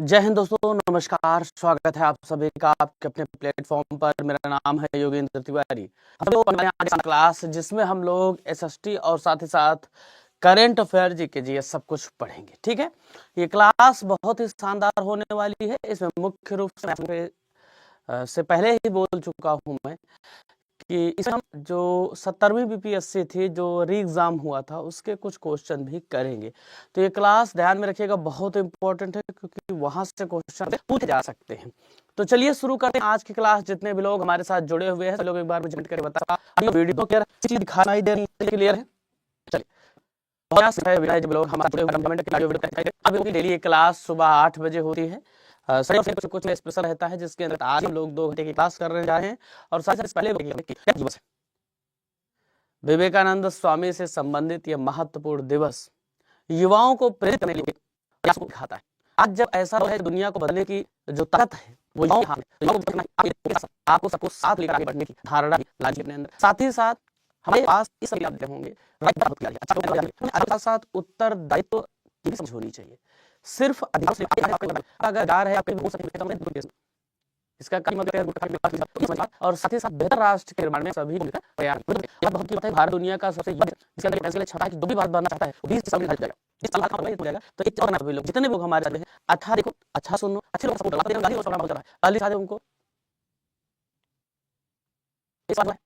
जय हिंद दोस्तों, नमस्कार। स्वागत है आप सभी का आपके अपने प्लेटफॉर्म पर। मेरा नाम है योगेंद्र तिवारी। हम लोग पढ़ने वाले हैं क्लास जिसमें हम लोग एसएसटी और साथ ही साथ करंट अफेयर जीके जी सब कुछ पढ़ेंगे। ठीक है, ये क्लास बहुत ही शानदार होने वाली है। इसमें मुख्य रूप से पहले ही बोल चुका हूं मैं कि इसमें हम जो 70वीं बीपीएससी थी, जो री एग्जाम हुआ था, उसके कुछ क्वेश्चन भी करेंगे। तो ये क्लास ध्यान में रखिएगा, बहुत इंपॉर्टेंट है क्योंकि वहां से क्वेश्चन पूछे जा सकते हैं। तो चलिए शुरू करते हैं आज की क्लास। जितने भी लोग हमारे साथ जुड़े हुए हैं सब लोग एक बार मुझे कमेंट करके बता, वीडियो क्लियर दिखाई दे रही है, क्लियर है? चलिए, बहुत है विनय जी, लोग हमारे जुड़े हुए कमेंट करके अब डेली ये क्लास सुबह 8 बजे होती है। सही से कुछ स्पेशल रहता है जिसके अंदर आज हम लोग 2 घंटे की क्लास करने जा रहे हैं। और साथ ही पहले दिवस है विवेकानंद स्वामी से संबंधित यह महत्वपूर्ण दिवस युवाओं को प्रेरित करने के लिए प्रयास को दिखाता है। आज जब ऐसा है, दुनिया को बदलने की जो ताकत है वो युवाओं के हाथ में, तो युवाओं को आपको सबको साथ लेकर आगे बढ़ने की धारणा भी लानी अपने अंदर। साथ ही साथ हमारे पास इस सभी आप होंगे अच्छा, साथ उत्तरदायित्व की भी समझ होनी चाहिए। सिर्फ अधिकार से अगर दार है आपके बोल सकते, इसका मतलब और साथ ही साथ बेहतर राष्ट्र के निर्माण में सभी को मिलकर प्रयास बहुत की बात है। भारत दुनिया का सबसे जिसके अंदर फैसले छटा है कि जो भी बात बनना चाहता है वो 20 साल में हो जाएगा। इस साल हो जाएगा। तो एक और ना लोग, जितने लोग हमारे साथ हैं, अच्छा देखो, अच्छा सुनो, अच्छे लोग सपोर्ट करते हैं, गाली और सुनना बहुत ज्यादा पहली साथ उनको इस बात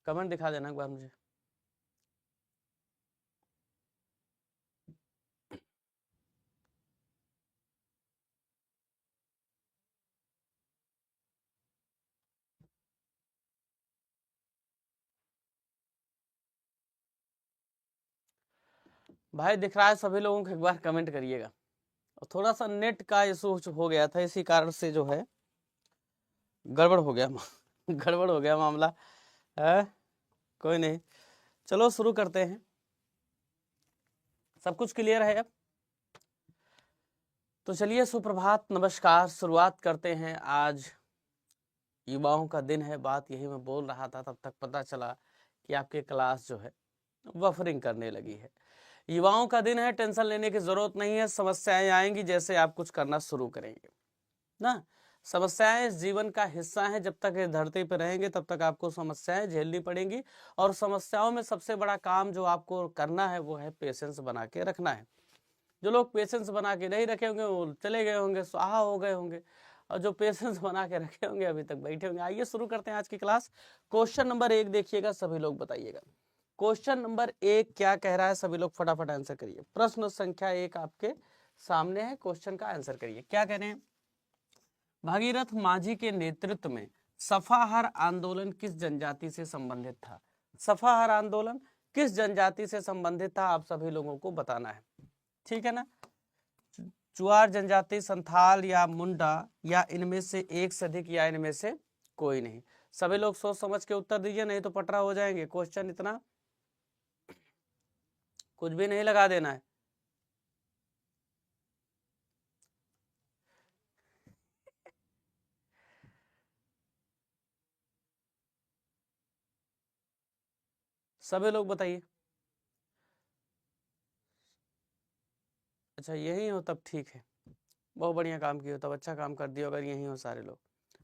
कमेंट दिखा देना एक बार मुझे। भाई दिख रहा है सभी लोगों को, एक बार कमेंट करिएगा। और थोड़ा सा नेट का इशू हो गया था, इसी कारण से जो है गड़बड़ हो गया गड़बड़ हो गया मामला है। कोई नहीं, चलो शुरू करते हैं। सब कुछ क्लियर है अब? तो चलिए, सुप्रभात, नमस्कार, शुरुआत करते हैं। आज युवाओं का दिन है, बात यही मैं बोल रहा था, तब तक पता चला कि आपकी क्लास जो है बफरिंग करने लगी है। युवाओं का दिन है, टेंशन लेने की जरूरत नहीं है। समस्याएं आएंगी जैसे आप कुछ करना शुरू करेंगे ना। समस्याएं जीवन का हिस्सा हैं। जब तक इस धरती पर रहेंगे तब तक आपको समस्याएं झेलनी पड़ेंगी। और समस्याओं में सबसे बड़ा काम जो आपको करना है वो है पेशेंस बना के रखना है। जो लोग पेशेंस बना के नहीं रखे होंगे वो चले गए होंगे, स्वाहा हो गए होंगे। और जो पेशेंस बना के रखे होंगे अभी तक बैठे होंगे। आइए शुरू करते हैं आज की क्लास। क्वेश्चन नंबर 1 देखिएगा, सभी लोग बताइएगा। क्वेश्चन नंबर 1 क्या कह रहा है, सभी लोग फटाफट आंसर करिए। प्रश्न संख्या 1 आपके सामने है, क्वेश्चन का आंसर करिए। क्या कह रहे हैं? भागीरथ मांझी के नेतृत्व में सफाहर आंदोलन किस जनजाति से संबंधित था? सफाहर आंदोलन किस जनजाति से संबंधित था, आप सभी लोगों को बताना है, ठीक है ना। चुआर जनजाति, संथाल या मुंडा, या इनमें से एक से अधिक, या इनमें से कोई नहीं। सभी लोग सोच समझ के उत्तर दीजिए, नहीं तो पटरा हो जाएंगे। क्वेश्चन इतना कुछ भी नहीं लगा देना है। सभी लोग बताइए। अच्छा यही हो तब ठीक है, बहुत बढ़िया काम किया, तब अच्छा काम कर दिया अगर यही हो सारे लोग।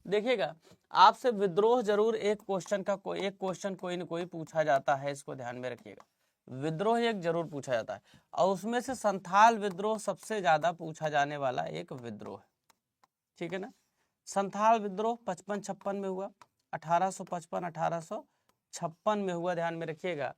देखिएगा, आपसे विद्रोह जरूर एक क्वेश्चन कोई न कोई पूछा जाता है, इसको ध्यान में रखिएगा। विद्रोह एक जरूर पूछा जाता है, और उसमें से संथाल विद्रोह सबसे ज्यादा पूछा जाने वाला एक विद्रोह है, ठीक है ना। संथाल विद्रोह 55-56 में हुआ, 1855-1856 में हुआ, ध्यान में रखिएगा,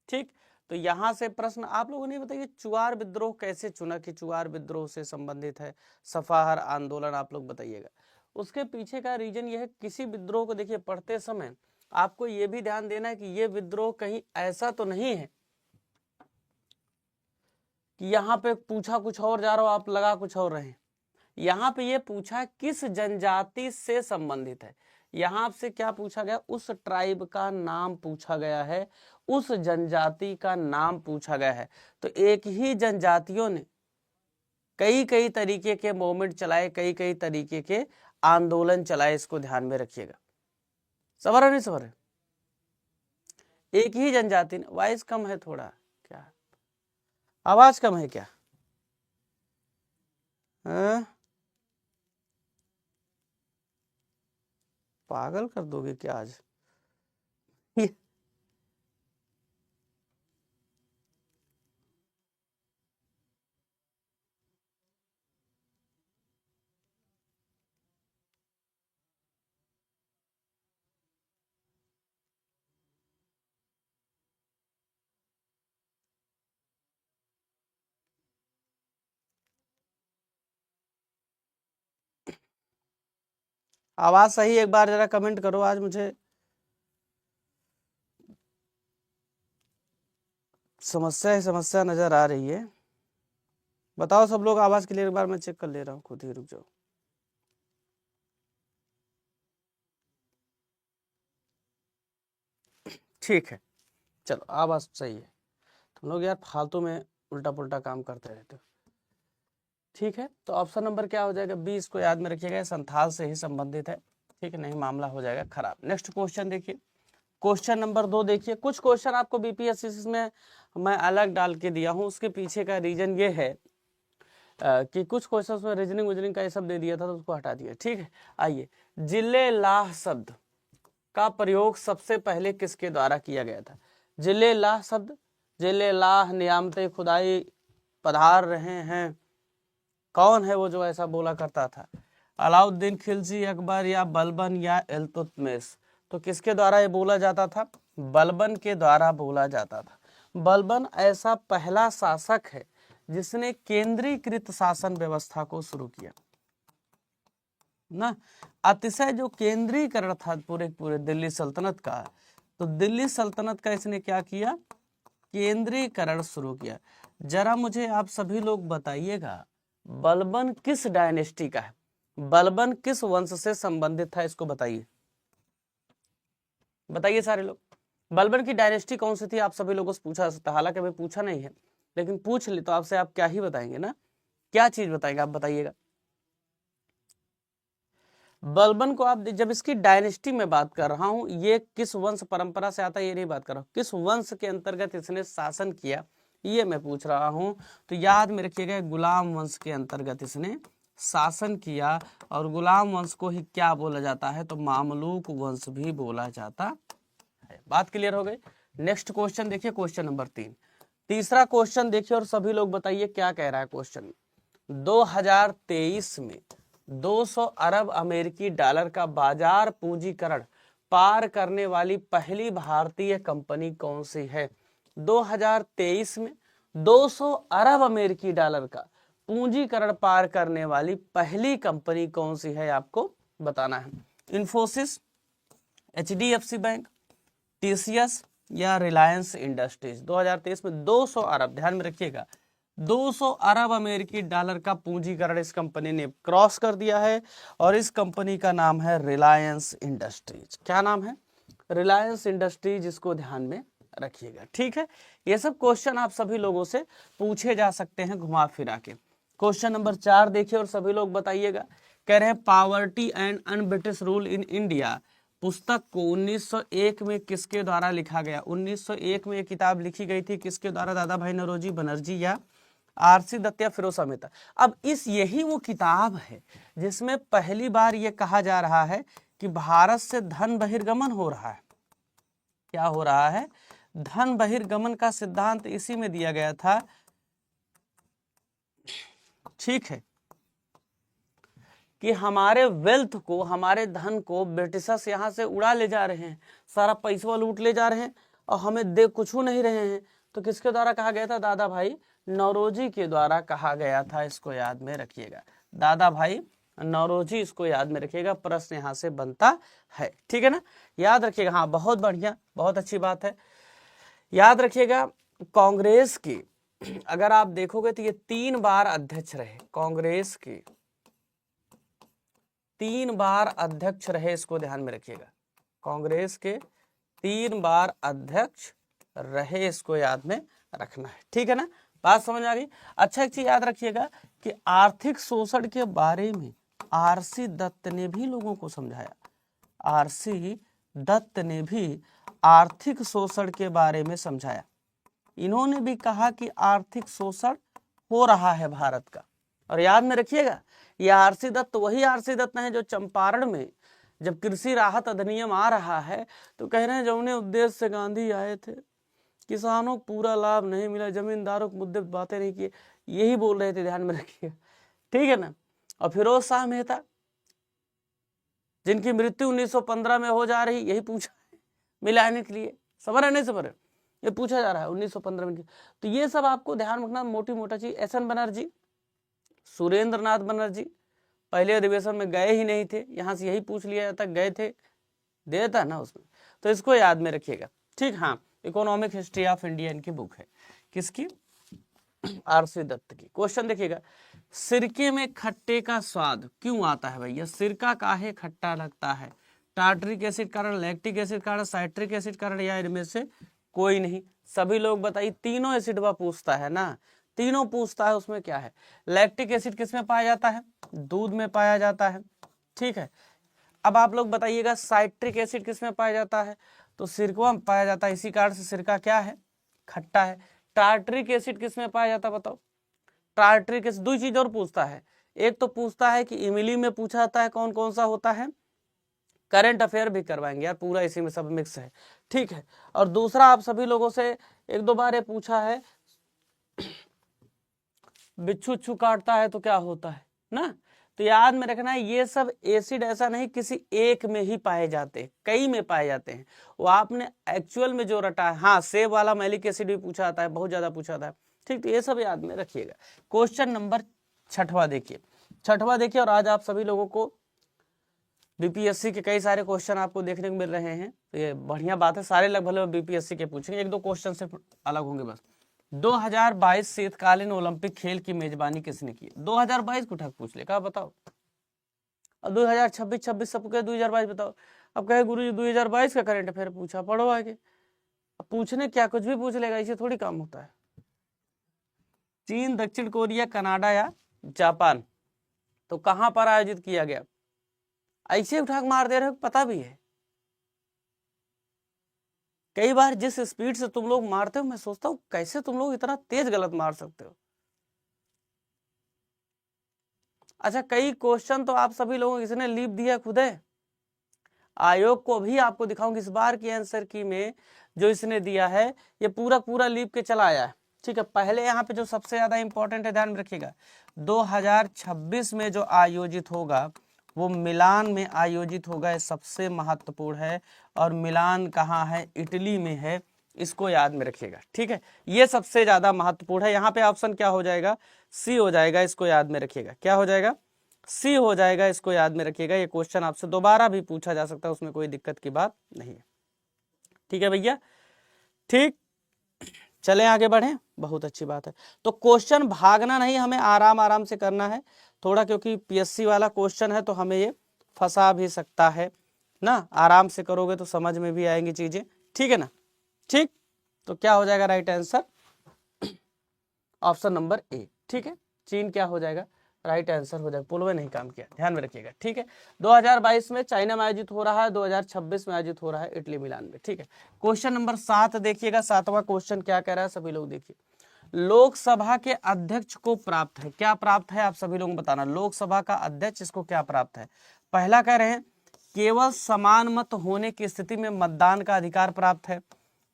ठीक। तो यहां से प्रश्न आप लोगों ने बताइए, चुआर विद्रोह कैसे चुना कि चुआर विद्रोह से संबंधित है सफाहर आंदोलन, आप लोग बताइएगा। उसके पीछे का रीजन यह है, किसी विद्रोह को देखिए पढ़ते समय आपको यह भी ध्यान देना है कि यह विद्रोह कहीं ऐसा तो नहीं है कि यहाँ पे पूछा कुछ और जा रहा हो, आप लगा कुछ और रहे। यहाँ पे ये पूछा किस जनजाति से संबंधित है। यहाँ से क्या पूछा गया, उस ट्राइब का नाम पूछा गया है, उस जनजाति का नाम पूछा गया है। तो एक ही जनजातियों ने कई कई तरीके के मूवमेंट चलाए, कई कई तरीके के आंदोलन चलाए, इसको ध्यान में रखिएगा। सबर है नहीं सबर है? एक ही जनजाति ने, वॉइस कम है थोड़ा, क्या आवाज कम है क्या? पागल कर दोगे क्या आज? आवाज सही एक बार जरा कमेंट करो, आज मुझे समस्या ही समस्या नजर आ रही है। बताओ सब लोग आवाज क्लियर, एक बार मैं चेक कर ले रहा हूँ खुद ही, रुक जाओ। ठीक है, चलो आवाज सही है। तुम लोग यार फालतू में उल्टा पुल्टा काम करते रहते हो। ठीक है, तो ऑप्शन नंबर क्या हो जाएगा, बी, इसको याद में रखिएगा, संथाल से ही संबंधित है, ठीक है, नहीं मामला हो जाएगा खराब। नेक्स्ट क्वेश्चन देखिए, क्वेश्चन नंबर 2 देखिए। कुछ क्वेश्चन आपको बीपीएससी में मैं अलग डाल के दिया हूँ, उसके पीछे का रीजन ये है कि कुछ क्वेश्चन में रीजनिंग का ये सब दे दिया था तो उसको हटा दिया, ठीक है। आइए, जिले लाह शब्द का प्रयोग सबसे पहले किसके द्वारा किया गया था? जिले लाह शब्द, जिले लाह नियामते खुदाई पधार रहे हैं, कौन है वो जो ऐसा बोला करता था? अलाउद्दीन खिलजी, अकबर, या बलबन, या इल्तुतमिश? तो किसके द्वारा ये बोला जाता था? बलबन के द्वारा बोला जाता था। बलबन ऐसा पहला शासक है जिसने केंद्रीकृत शासन व्यवस्था को शुरू किया ना। अतिशय जो केंद्रीकरण था पूरे दिल्ली सल्तनत का, तो दिल्ली सल्तनत का इसने क्या किया? केंद्रीकरण शुरू किया। जरा मुझे आप सभी लोग बताइएगा, बलबन किस डायनेस्टी का है? बलबन किस वंश से संबंधित था? इसको बताइए, बताइए सारे लोग। बलबन की डायनेस्टी कौन सी थी? आप सभी लोगों से पूछा सकता, हालांकि अभी पूछा नहीं है, लेकिन पूछ ली तो आपसे आप क्या ही बताएंगे ना, क्या चीज बताएंगे आप बताइएगा। बलबन को आप जब इसकी डायनेस्टी में बात कर रहा हूं, ये किस वंश परंपरा से आता है ये नहीं बात कर रहा हूं, किस वंश के अंतर्गत इसने शासन किया ये मैं पूछ रहा हूं। तो याद में रखिएगा, गुलाम वंश के अंतर्गत इसने शासन किया, और गुलाम वंश को ही क्या बोला जाता है? तो मामलूक वंश भी बोला जाता है। बात क्लियर हो गई। नेक्स्ट क्वेश्चन देखिए, क्वेश्चन नंबर 3। तीसरा क्वेश्चन देखिए और सभी लोग बताइए क्या कह रहा है क्वेश्चन। 2023 में 200 अरब अमेरिकी डॉलर का बाजार पूंजीकरण पार करने वाली पहली भारतीय कंपनी कौन सी है? 2023 में 200 अरब अमेरिकी डॉलर का पूंजीकरण पार करने वाली पहली कंपनी कौन सी है, आपको बताना है। इन्फोसिस, HDFC बैंक, TCS या रिलायंस इंडस्ट्रीज। 2023 में 200 अरब, ध्यान में रखिएगा, 200 अरब अमेरिकी डॉलर का पूंजीकरण इस कंपनी ने क्रॉस कर दिया है, और इस कंपनी का नाम है रिलायंस इंडस्ट्रीज। क्या नाम है? रिलायंस इंडस्ट्रीज। इसको ध्यान में रखिएगा, ठीक है। ये सब क्वेश्चन आप सभी लोगों से पूछे जा सकते हैं घुमा फिरा के। क्वेश्चन नंबर 4 देखिए और सभी लोग बताइएगा। कह रहे हैं poverty and un-British rule in India पुस्तक को 1901 में किसके द्वारा लिखा गया? 1901 में ये किताब लिखी गई थी, किसके द्वारा? दादा भाई नौरोजी बनर्जी या RC दत्त या फिरोज मेहता। अब यही वो किताब है जिसमें पहली बार ये कहा जा रहा है कि भारत से धन बहिर्गमन हो रहा है। क्या हो रहा है? धन बहिर्गमन का सिद्धांत इसी में दिया गया था, ठीक है, कि हमारे वेल्थ को, हमारे धन को ब्रिटिशर्स यहाँ से उड़ा ले जा रहे हैं, सारा पैसा लूट ले जा रहे हैं, और हमें दे कुछ नहीं रहे हैं। तो किसके द्वारा कहा गया था? दादा भाई नौरोजी के द्वारा कहा गया था। इसको याद में रखिएगा, दादा भाई नौरोजी, इसको याद में रखिएगा, प्रश्न यहाँ से बनता है, ठीक है ना, याद रखिएगा। हाँ, बहुत बढ़िया, बहुत अच्छी बात है, याद रखिएगा। कांग्रेस की अगर आप देखोगे तो ये 3 बार अध्यक्ष रहे, कांग्रेस के 3 बार अध्यक्ष रहे, इसको ध्यान में रखिएगा। कांग्रेस के 3 बार अध्यक्ष रहे, इसको याद में रखना है, ठीक है ना, बात समझ आ गई। अच्छा, एक चीज याद रखिएगा कि आर्थिक शोषण के बारे में RC दत्त ने भी लोगों को समझाया। RC दत्त ने भी आर्थिक शोषण के बारे में समझाया। इन्होंने भी कहा कि आर्थिक शोषण हो रहा है भारत का। और याद में रखिएगा, ये RC दत्त वही RC दत्त है जो चंपारण में जब कृषि राहत अधिनियम आ रहा है तो कह रहे हैं जौने उद्देश्य से गांधी आए थे, किसानों को पूरा लाभ नहीं मिला, जमींदारों के मुद्दे बातें नहीं किए, यही बोल रहे थे, ध्यान में रखिएगा, ठीक है ना। और फिरोज शाह मेहता जिनकी मृत्यु 1915 में हो जा रही, यही पूछा मिलाने के लिए, समझ रहे नहीं समझ रहे, ये पूछा जा रहा है 1915 में। तो ये सब आपको ध्यान रखना, मोटी मोटा चीज। SN बनर्जी, सुरेंद्र नाथ बनर्जी पहले अधिवेशन में गए ही नहीं थे, यहां से यही पूछ लिया जाता, गए थे, दे देता ना उसमें, तो इसको याद में रखिएगा, ठीक। हाँ, इकोनॉमिक हिस्ट्री ऑफ इंडिया इनकी बुक है, किसकी? RC दत्त की। क्वेश्चन देखिएगा, सिरके में खट्टे का स्वाद क्यों आता है भैया? सिरका काहे खट्टा लगता है? टार्टरिक एसिड कारण, लैक्टिक एसिड कारण, साइट्रिक एसिड कारण, या इनमें से कोई नहीं? सभी लोग बताइए, तीनों एसिड वह पूछता है ना, तीनों पूछता है, उसमें क्या है? लैक्टिक एसिड किस में पाया जाता है? दूध में पाया जाता है, ठीक है। अब आप लोग बताइएगा साइट्रिक एसिड किस में पाया जाता है? तो सिरका में पाया जाता है, इसी कारण से सिरका क्या है? खट्टा है। टार्टरिक एसिड किस में पाया जाता है बताओ? टार्टरिक एसिड, दो चीज और पूछता है, एक तो पूछता है कि इमली में पूछा जाता है कौन कौन सा होता है, करंट अफेयर भी करवाएंगे यार, पूरा इसी में सब मिक्स है, ठीक है। और दूसरा आप सभी लोगों से 1-2 बार ये पूछा है, बिच्छू काटता है तो क्या होता है ना, तो याद में रखना है ये सब एसिड ऐसा नहीं किसी एक में ही पाए जाते, कई में पाए जाते हैं। वो आपने एक्चुअल में जो रटा है, हाँ सेब वाला मैलिक एसिड भी पूछा आता है, बहुत ज्यादा पूछा आता है, ठीक। तो ये सब याद में रखिएगा। क्वेश्चन नंबर 6वां देखिए, 6वां देखिए। और आज आप सभी लोगों को बीपीएससी के कई सारे क्वेश्चन आपको देखने को मिल रहे हैं, तो ये बढ़िया बात है। सारे लगभग बीपीएससी के पूछेंगे, 1-2 क्वेश्चन से अलग होंगे बस। 2022 शीतकालीन ओलंपिक खेल की मेजबानी किसने की? 2022 को ठग पूछ ले, कहा बताओ। और 2026 26 सबको कहे 2022 बताओ। अब कहे गुरु जी 2022 का करंट अफेयर पूछा, पढ़ो आगे। अब पूछने क्या, कुछ भी पूछ लेगा, इसे थोड़ी काम होता है। चीन, दक्षिण कोरिया, कनाडा या जापान, तो कहां पर आयोजित किया गया? ऐसे उठा मार दे रहे हो, पता भी है। कई बार जिस स्पीड से तुम लोग मारते हो, मैं सोचता हूँ कैसे तुम लोग इतना तेज गलत मार सकते हो। अच्छा, कई क्वेश्चन तो आप सभी लोगों किसने लीप दिया, खुद है। आयोग को भी आपको दिखाऊंगी इस बार की आंसर की में जो इसने दिया है, ये पूरा पूरा लीप के चला आया है, ठीक है। पहले यहाँ पे जो सबसे ज्यादा इंपॉर्टेंट है, ध्यान में रखिएगा, 2026 में जो आयोजित होगा वो मिलान में आयोजित होगा, ये सबसे महत्वपूर्ण है। और मिलान कहाँ है? इटली में है, इसको याद में रखिएगा, ठीक है। ये सबसे ज्यादा महत्वपूर्ण है। यहाँ पे ऑप्शन क्या हो जाएगा? सी हो जाएगा, इसको याद में रखिएगा। क्या हो जाएगा? सी हो जाएगा, इसको याद में रखिएगा। ये क्वेश्चन आपसे दोबारा भी पूछा जा सकता है, उसमें कोई दिक्कत की बात नहीं है, ठीक है भैया। ठीक, चलें आगे बढ़ें, बहुत अच्छी बात है। तो क्वेश्चन भागना नहीं, हमें आराम आराम से करना है थोड़ा, क्योंकि पीएससी वाला क्वेश्चन है तो हमें ये फंसा भी सकता है ना। आराम से करोगे तो समझ में भी आएंगी चीजें, ठीक है ना। ठीक, तो क्या हो जाएगा right answer? Option number A, ठीक है। चीन क्या हो जाएगा? राइट आंसर हो जाएगा। पुलवे नहीं काम किया, ध्यान में रखिएगा, ठीक है। 2022 में चाइना में आयोजित हो रहा है, 2026 में आयोजित हो रहा है इटली मिलान में, ठीक है। क्वेश्चन नंबर 7 देखिएगा। 7वां क्वेश्चन क्या कह रहा है, सभी लोग देखिए। लोकसभा के अध्यक्ष को प्राप्त है, क्या प्राप्त है आप सभी लोग बताना। लोकसभा का अध्यक्ष इसको क्या प्राप्त है? पहला कह रहे हैं केवल समान मत होने की स्थिति में मतदान का अधिकार प्राप्त है।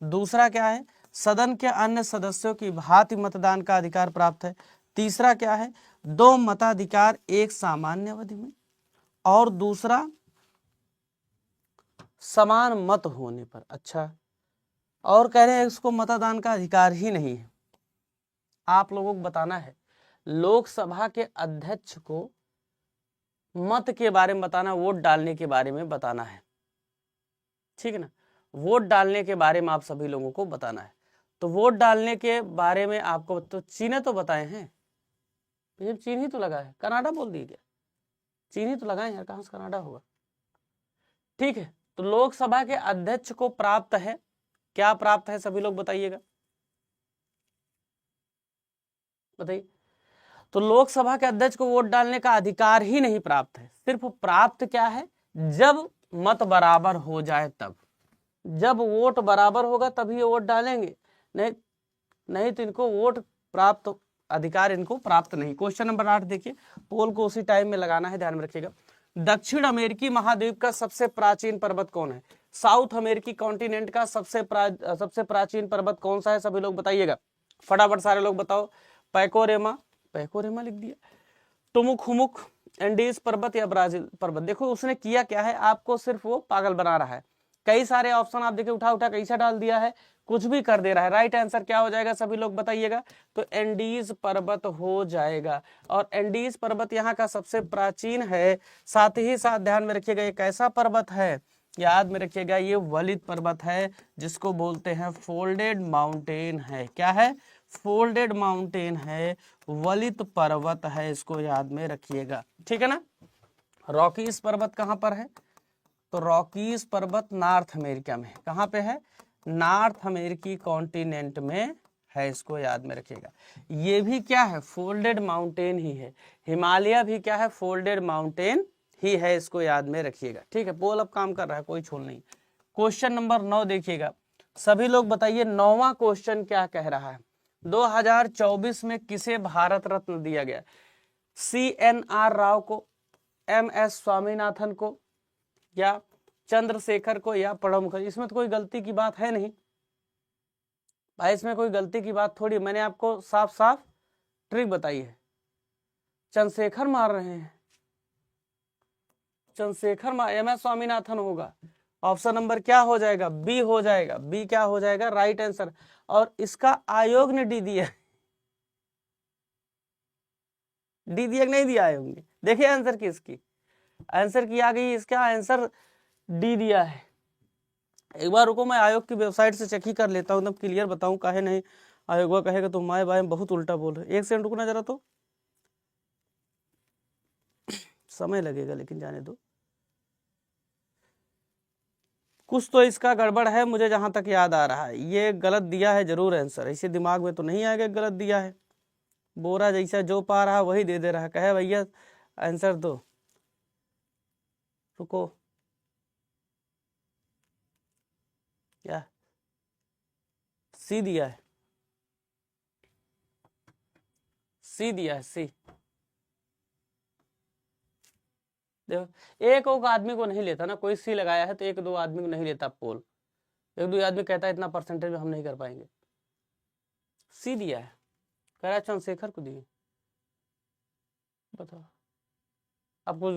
दूसरा क्या है? सदन के अन्य सदस्यों की भांति मतदान का अधिकार प्राप्त है। तीसरा क्या है? 2 मताधिकार एक सामान्य अवधि में। और दूसरा समान मत होने पर। अच्छा, और कह रहे हैं इसको मतदान का अधिकार ही नहीं है। आप लोगों को बताना है लोकसभा के अध्यक्ष को मत के बारे में बताना, वोट डालने के बारे में बताना है, ठीक है ना। वोट डालने के बारे में आप सभी लोगों को बताना है। तो वोट डालने के बारे में आपको तो चीन तो बताए हैं, चीन ही तो लगा है, कनाडा बोल दिए क्या? चीन ही तो लगाए यार, कहां से कनाडा होगा, ठीक है। तो लोकसभा के अध्यक्ष को प्राप्त है, क्या प्राप्त है सभी लोग बताइएगा, बताइए। तो लोकसभा के अध्यक्ष को वोट डालने का अधिकार ही नहीं प्राप्त है, सिर्फ प्राप्त क्या है? जब मत बराबर हो जाए तब, जब वोट बराबर होगा तभी ये वोट डालेंगे, नहीं तो इनको वोट प्राप्त अधिकार इनको प्राप्त नहीं। क्वेश्चन नंबर 8 देखिए, पोल को उसी टाइम में लगाना है, ध्यान में रखिएगा। दक्षिण अमेरिकी महाद्वीप का सबसे प्राचीन पर्वत कौन है? साउथ अमेरिकी कॉन्टिनेंट का सबसे प्राचीन पर्वत कौन सा है, सभी लोग बताइएगा फटाफट, सारे लोग बताओ। पैकोरेमा, पैकोरेमा लिख दिया। टुमुक एंडीज पर्वत या ब्राजील पर्वत। देखो उसने किया क्या है, आपको सिर्फ वो पागल बना रहा है। कई सारे ऑप्शन आप देखिए उठा कैसा डाल दिया है, कुछ भी कर दे रहा है। राइट आंसर क्या हो जाएगा सभी लोग बताइएगा? तो एंडीज पर्वत हो जाएगा। और एंडीज पर्वत यहाँ का सबसे प्राचीन है। साथ ही साथ ध्यान में रखिएगा ये कैसा पर्वत है, याद में रखिएगा ये वलित पर्वत है, जिसको बोलते हैं फोल्डेड माउंटेन है। क्या है? फोल्डेड माउंटेन है, वलित पर्वत है, इसको याद में रखिएगा, ठीक है ना। रॉकीज पर्वत कहां पर है? तो रॉकीज पर्वत नॉर्थ अमेरिका में, कहां पे है? नॉर्थ अमेरिकी कॉन्टिनेंट में है, इसको याद में रखिएगा। ये भी क्या है? फोल्डेड माउंटेन ही है। हिमालय भी क्या है? फोल्डेड माउंटेन ही है, इसको याद में रखिएगा, ठीक है। पोल अब काम कर रहा है, कोई छोड़ नहीं। क्वेश्चन नंबर 9 देखिएगा, सभी लोग बताइए 9वां क्वेश्चन क्या कह रहा है। 2024 में किसे भारत रत्न दिया गया? CNR राव को, MS स्वामीनाथन को, या चंद्रशेखर को, या प्रणब मुखर्जी? इसमें तो कोई गलती की बात है नहीं भाई, इसमें कोई गलती की बात थोड़ी, मैंने आपको साफ साफ ट्रिक बताई है। चंद्रशेखर मार रहे हैं, चंद्रशेखर MS स्वामीनाथन होगा। ऑप्शन नंबर क्या हो जाएगा? बी हो जाएगा। बी क्या हो जाएगा? Right answer. और इसका आयोग ने डी दिया, डी दिया नहीं दिया आयोग ने? देखिए आंसर की, इसकी आंसर की आ गई, इसका आंसर डी दिया है। एक बार रुको, मैं आयोग की वेबसाइट से चेक ही कर लेता हूँ, एकदम क्लियर बताऊं, काहे नहीं आयोग कहेगा तुम माए बाए बहुत उल्टा बोल रहे। एक सेकंड रुकना जरा, तो समय लगेगा लेकिन जाने दो। कुछ तो इसका गड़बड़ है, मुझे जहां तक याद आ रहा है ये गलत दिया है जरूर आंसर, ऐसे दिमाग में तो नहीं आएगा गलत दिया है। बोरा जैसा जो पा रहा वही दे दे रहा, कहे भैया आंसर दो। रुको, क्या सी दिया है? सी दिया है, सी। देखो एक आदमी को नहीं लेता ना, कोई सी लगाया है तो एक दो आदमी को नहीं लेता पोल, एक दो आदमी कहता है इतना परसेंटेज में हम नहीं कर पाएंगे। सी दिया है, कह रहा है चंद्रशेखर को दिए। बताओ, आपको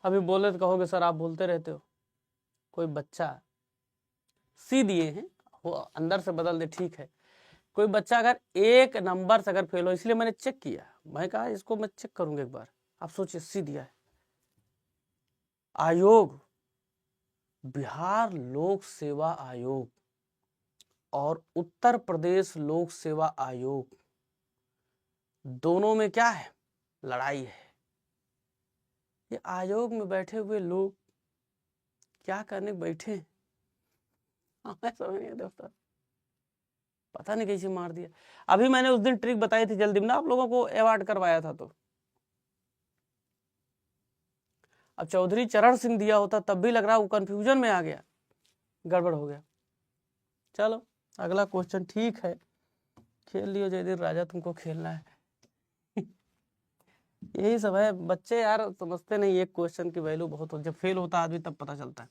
अभी बोले तो कहोगे सर आप बोलते रहते हो। कोई बच्चा सी दिए हैं, वो अंदर से बदल दे ठीक है। कोई बच्चा अगर एक नंबर से अगर फेल हो, इसलिए मैंने चेक किया, मैं कहा इसको मैं चेक करूंगा एक बार। आप सोचिए सी दिया है। आयोग, बिहार लोक सेवा आयोग और उत्तर प्रदेश लोक सेवा आयोग, दोनों में क्या है? लड़ाई है। ये आयोग में बैठे हुए लोग क्या करने बैठे, मैं समझ नहीं दोस्तों, पता नहीं कैसे मार दिया। अभी मैंने उस दिन ट्रिक बताई थी जल्दी में ना, आप लोगों को अवार्ड करवाया था, तो अब चौधरी चरण सिंह दिया होता तब भी लग रहा वो कंफ्यूजन में आ गया, गड़बड़ हो गया। चलो अगला क्वेश्चन, ठीक है खेल लियो जयदीप राजा, तुमको खेलना है। यही सब है, बच्चे यार समझते नहीं एक क्वेश्चन की वैल्यू बहुत हो, जब फेल होता आदमी तब पता चलता है।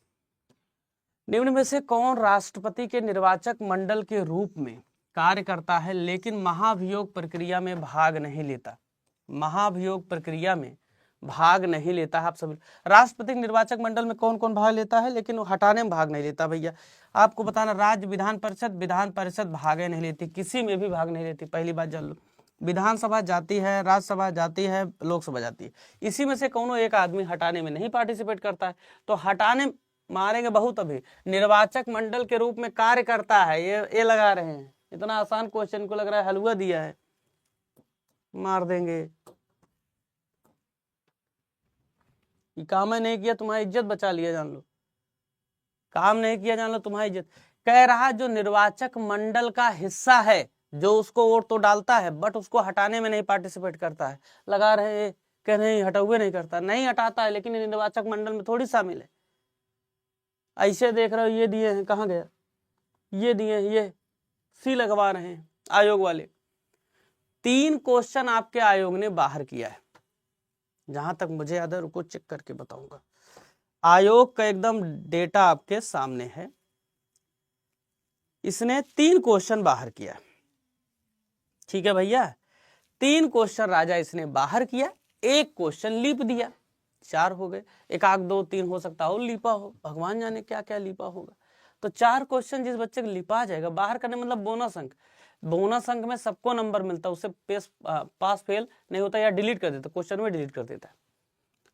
निम्न में से कौन राष्ट्रपति के निर्वाचक मंडल के रूप में कार्य करता है लेकिन महाभियोग प्रक्रिया में भाग नहीं लेता? महाभियोग प्रक्रिया में भाग नहीं लेता है। आप सभी, राष्ट्रपति निर्वाचक मंडल में कौन कौन भाग लेता है लेकिन वो हटाने में भाग नहीं लेता? भैया आपको बताना, राज्य विधान परिषद भाग नहीं लेती, किसी में भी भाग नहीं लेती। पहली बात जान लो, विधानसभा जाती है, राज्यसभा जाती है, लोकसभा जाती है, इसी में से कोनो एक आदमी हटाने में नहीं पार्टिसिपेट करता है। तो हटाने मारेंगे बहुत। अभी निर्वाचक मंडल के रूप में कार्य करता है, ये लगा रहे हैं। इतना आसान क्वेश्चन को लग रहा है हलवा दिया है, मार देंगे। काम नहीं किया तुम्हारी इज्जत बचा लिया जान लो, काम नहीं किया जान लो तुम्हारी इज्जत। कह रहा जो निर्वाचक मंडल का हिस्सा है, जो उसको वोट तो डालता है बट उसको हटाने में नहीं पार्टिसिपेट करता है। लगा रहे कह नहीं हटावे नहीं करता, नहीं हटाता है लेकिन निर्वाचक मंडल में थोड़ी शामिल है। ऐसे देख रहे हो ये दिए हैं, कहाँ गया, ये दिए हैं, ये सी लगवा रहे हैं आयोग वाले। 3 क्वेश्चन आपके आयोग ने बाहर किया है, जहां तक मुझे याद है, रुको चेक करके बताऊंगा। आयोग का एकदम डेटा आपके सामने है, इसने 3 क्वेश्चन बाहर किया। ठीक है भैया, 3 क्वेश्चन राजा इसने बाहर किया, 1 क्वेश्चन लीप दिया, 4 हो गए। एक आग 2 3 हो सकता हो लिपा हो, भगवान जाने क्या क्या लिपा होगा। तो 4 क्वेश्चन जिस बच्चे को लिपा जाएगा, बाहर करने मतलब बोनस अंक, बोनस अंक में सबको नंबर मिलता है, उससे पास फेल नहीं होता या डिलीट कर देता, क्वेश्चन में डिलीट कर देता है।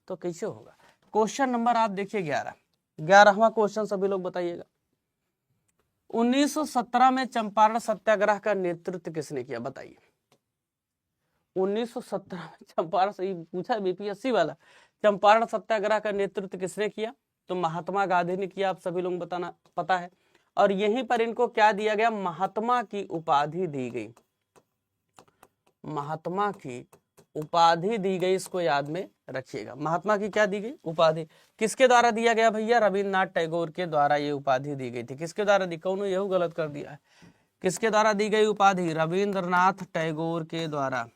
तो कैसे होगा? क्वेश्चन नंबर आप देखिए 11वां क्वेश्चन, सभी लोग बताइएगा। 1917 में चंपारण सत्याग्रह का नेतृत्व किसने किया? बताइए। 1917 में चंपारण, सही पूछा बीपीएससी वाला, चंपारण सत्याग्रह का नेतृत्व किसने किया? तो महात्मा गांधी ने किया, आप सभी लोग बताना पता है। और यहीं पर इनको क्या दिया गया? महात्मा की उपाधि दी गई, महात्मा की उपाधि दी गई, इसको याद में रखिएगा। महात्मा की क्या दी गई? उपाधि। किसके द्वारा दिया गया भैया? रविन्द्रनाथ टैगोर के द्वारा ये उपाधि दी गई थी। किसके द्वारा दी? कौन यही गलत कर दिया है, किसके द्वारा दी गई उपाधि? रविन्द्रनाथ टैगोर के द्वारा,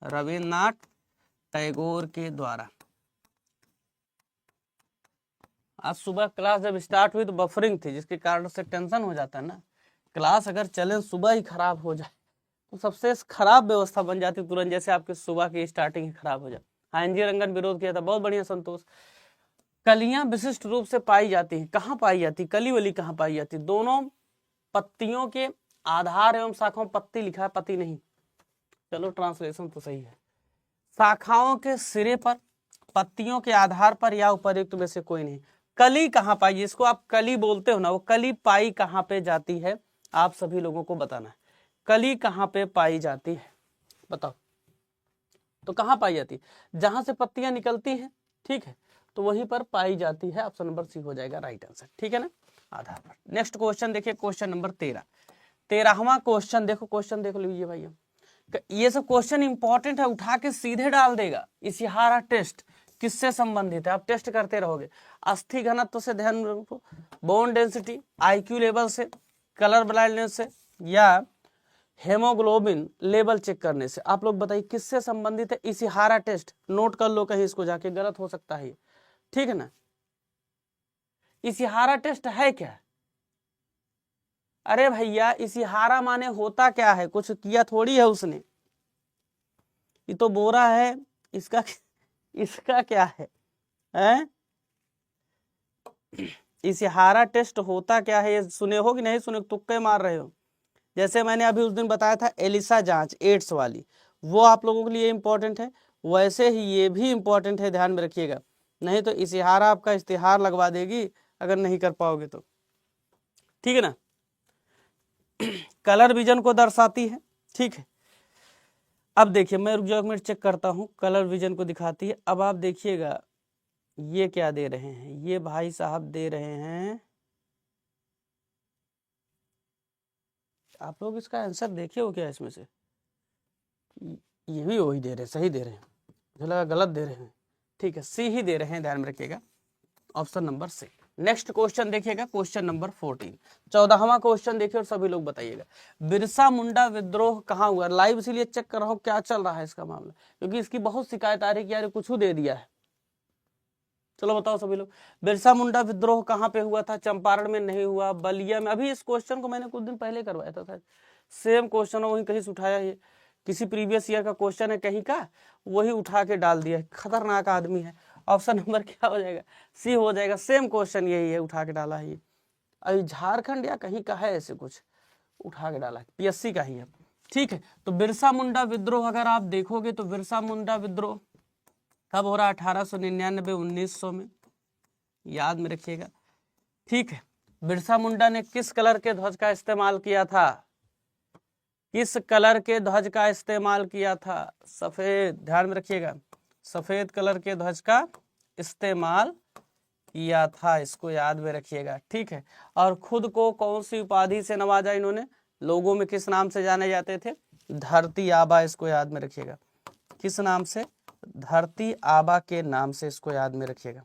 रविन्द्रनाथ टैगोर के द्वारा। आज सुबह क्लास जब स्टार्ट हुई तो बफरिंग थी, जिसके कारण से टेंशन हो जाता है ना, क्लास अगर चले सुबह ही खराब हो जाए तो सबसे खराब व्यवस्था बन जाती तुरंत, जैसे आपके सुबह की स्टार्टिंग ही खराब हो जाए। हाँ, एनजी रंगन विरोध किया था, बहुत बढ़िया संतोष। कलियां विशिष्ट रूप से पाई जाती हैं। कहाँ पाई जाती, कली वली कहाँ पाई जाती? दोनों पत्तियों के आधार एवं शाखाओं, पत्ती लिखा है, पति नहीं, चलो ट्रांसलेशन तो सही है। शाखाओं के सिरे पर, पत्तियों के आधार पर या उपयुक्त में से कोई नहीं। कली कहाँ पाई, जिसको आप कली बोलते हो ना, वो कली पाई कहाँ पे जाती है, आप सभी लोगों को बताना है। कली कहाँ पे पाई जाती है, बताओ। तो कहाँ पाई जाती है? जहां से पत्तियां निकलती हैं, ठीक है, तो वहीं पर पाई जाती है। ऑप्शन नंबर सी हो जाएगा राइट आंसर, ठीक है ना, आधार पर। नेक्स्ट क्वेश्चन देखिए, क्वेश्चन नंबर 13, 13वां क्वेश्चन देखो, क्वेश्चन देख लीजिए भाई। ये सब क्वेश्चन इंपॉर्टेंट है, उठा के सीधे डाल देगा। इशिहारा टेस्ट किससे संबंधित है, आप टेस्ट करते रहोगे। अस्थि घनत्व से, ध्यान रखो, बोन डेंसिटी, आईक्यू लेवल से, कलर ब्लाइंडनेस से, या हेमोग्लोबिन लेवल चेक करने से। आप लोग बताइए किससे संबंधित है इशिहारा टेस्ट? नोट कर लो कहीं इसको जाके, गलत हो सकता है, ठीक है ना। इशिहारा टेस्ट है क्या? अरे भैया, इशिहारा माने होता क्या है? कुछ किया थोड़ी है उसने, ये तो बोरा है, इसका क्या है, हैं? इशिहारा टेस्ट होता क्या है, ये सुने हो कि नहीं सुने, तुक्के मार रहे हो? जैसे मैंने अभी उस दिन बताया था एलिसा जांच, एड्स वाली, वो आप लोगों के लिए इंपॉर्टेंट है, वैसे ही ये भी इंपॉर्टेंट है, ध्यान में रखिएगा। नहीं तो इशिहारा आपका इश्तिहार लगवा देगी अगर नहीं कर पाओगे तो, ठीक है ना। कलर विजन को दर्शाती है, ठीक है। अब देखिए, मैं रुक जाओ, एक मिनट चेक करता हूं, कलर विजन को दिखाती है। अब आप देखिएगा, ये क्या दे रहे हैं, ये भाई साहब दे रहे हैं, आप लोग इसका आंसर देखे हो क्या इसमें से? ये भी वही दे रहे हैं, सही दे रहे हैं, मुझे लगा गलत दे रहे हैं, ठीक है, सी ही दे रहे हैं, ध्यान में रखिएगा, option number C. Next question देखिएगा, क्वेश्चन नंबर 14, 14वां क्वेश्चन देखिए और सभी लोग बताइएगा। बिरसा मुंडा विद्रोह कहाँ हुआ? लाइव इसीलिए चेक कर रहा हूँ क्या चल रहा है इसका मामला, क्योंकि इसकी बहुत शिकायत आ रही है कि यार कुछ दे दिया है। चलो बताओ सभी लोग, बिरसा मुंडा विद्रोह कहाँ पे हुआ था? चंपारण में नहीं हुआ, बलिया में। अभी इस क्वेश्चन को मैंने कुछ दिन पहले करवाया था, सेम क्वेश्चन वही कहीं से उठाया, ये किसी प्रीवियस ईयर का क्वेश्चन है कहीं का, वही उठा के डाल दिया। खतरनाक आदमी है। ऑप्शन नंबर क्या हो जाएगा? सी हो जाएगा। सेम क्वेश्चन यही है, उठा के डाला है ये। अभी झारखंड या कहीं का है ऐसे कुछ, उठा के डाला, पीएससी का ही है, ठीक है। तो बिरसा मुंडा विद्रोह अगर आप देखोगे तो बिरसा मुंडा विद्रोह कब हो रहा है? 1899 1900 में, याद में रखिएगा, ठीक है। बिरसा मुंडा ने किस कलर के ध्वज का इस्तेमाल किया था? किस कलर के ध्वज का इस्तेमाल किया था? सफेद, ध्यान में रखिएगा, सफेद कलर के ध्वज का इस्तेमाल किया था, इसको याद में रखिएगा, ठीक है। और खुद को कौन सी उपाधि से नवाजा इन्होंने? लोगों में किस नाम से जाने जाते थे? धरती आबा, इसको याद में रखिएगा। किस नाम से? धरती आबा के नाम से, इसको याद में रखिएगा।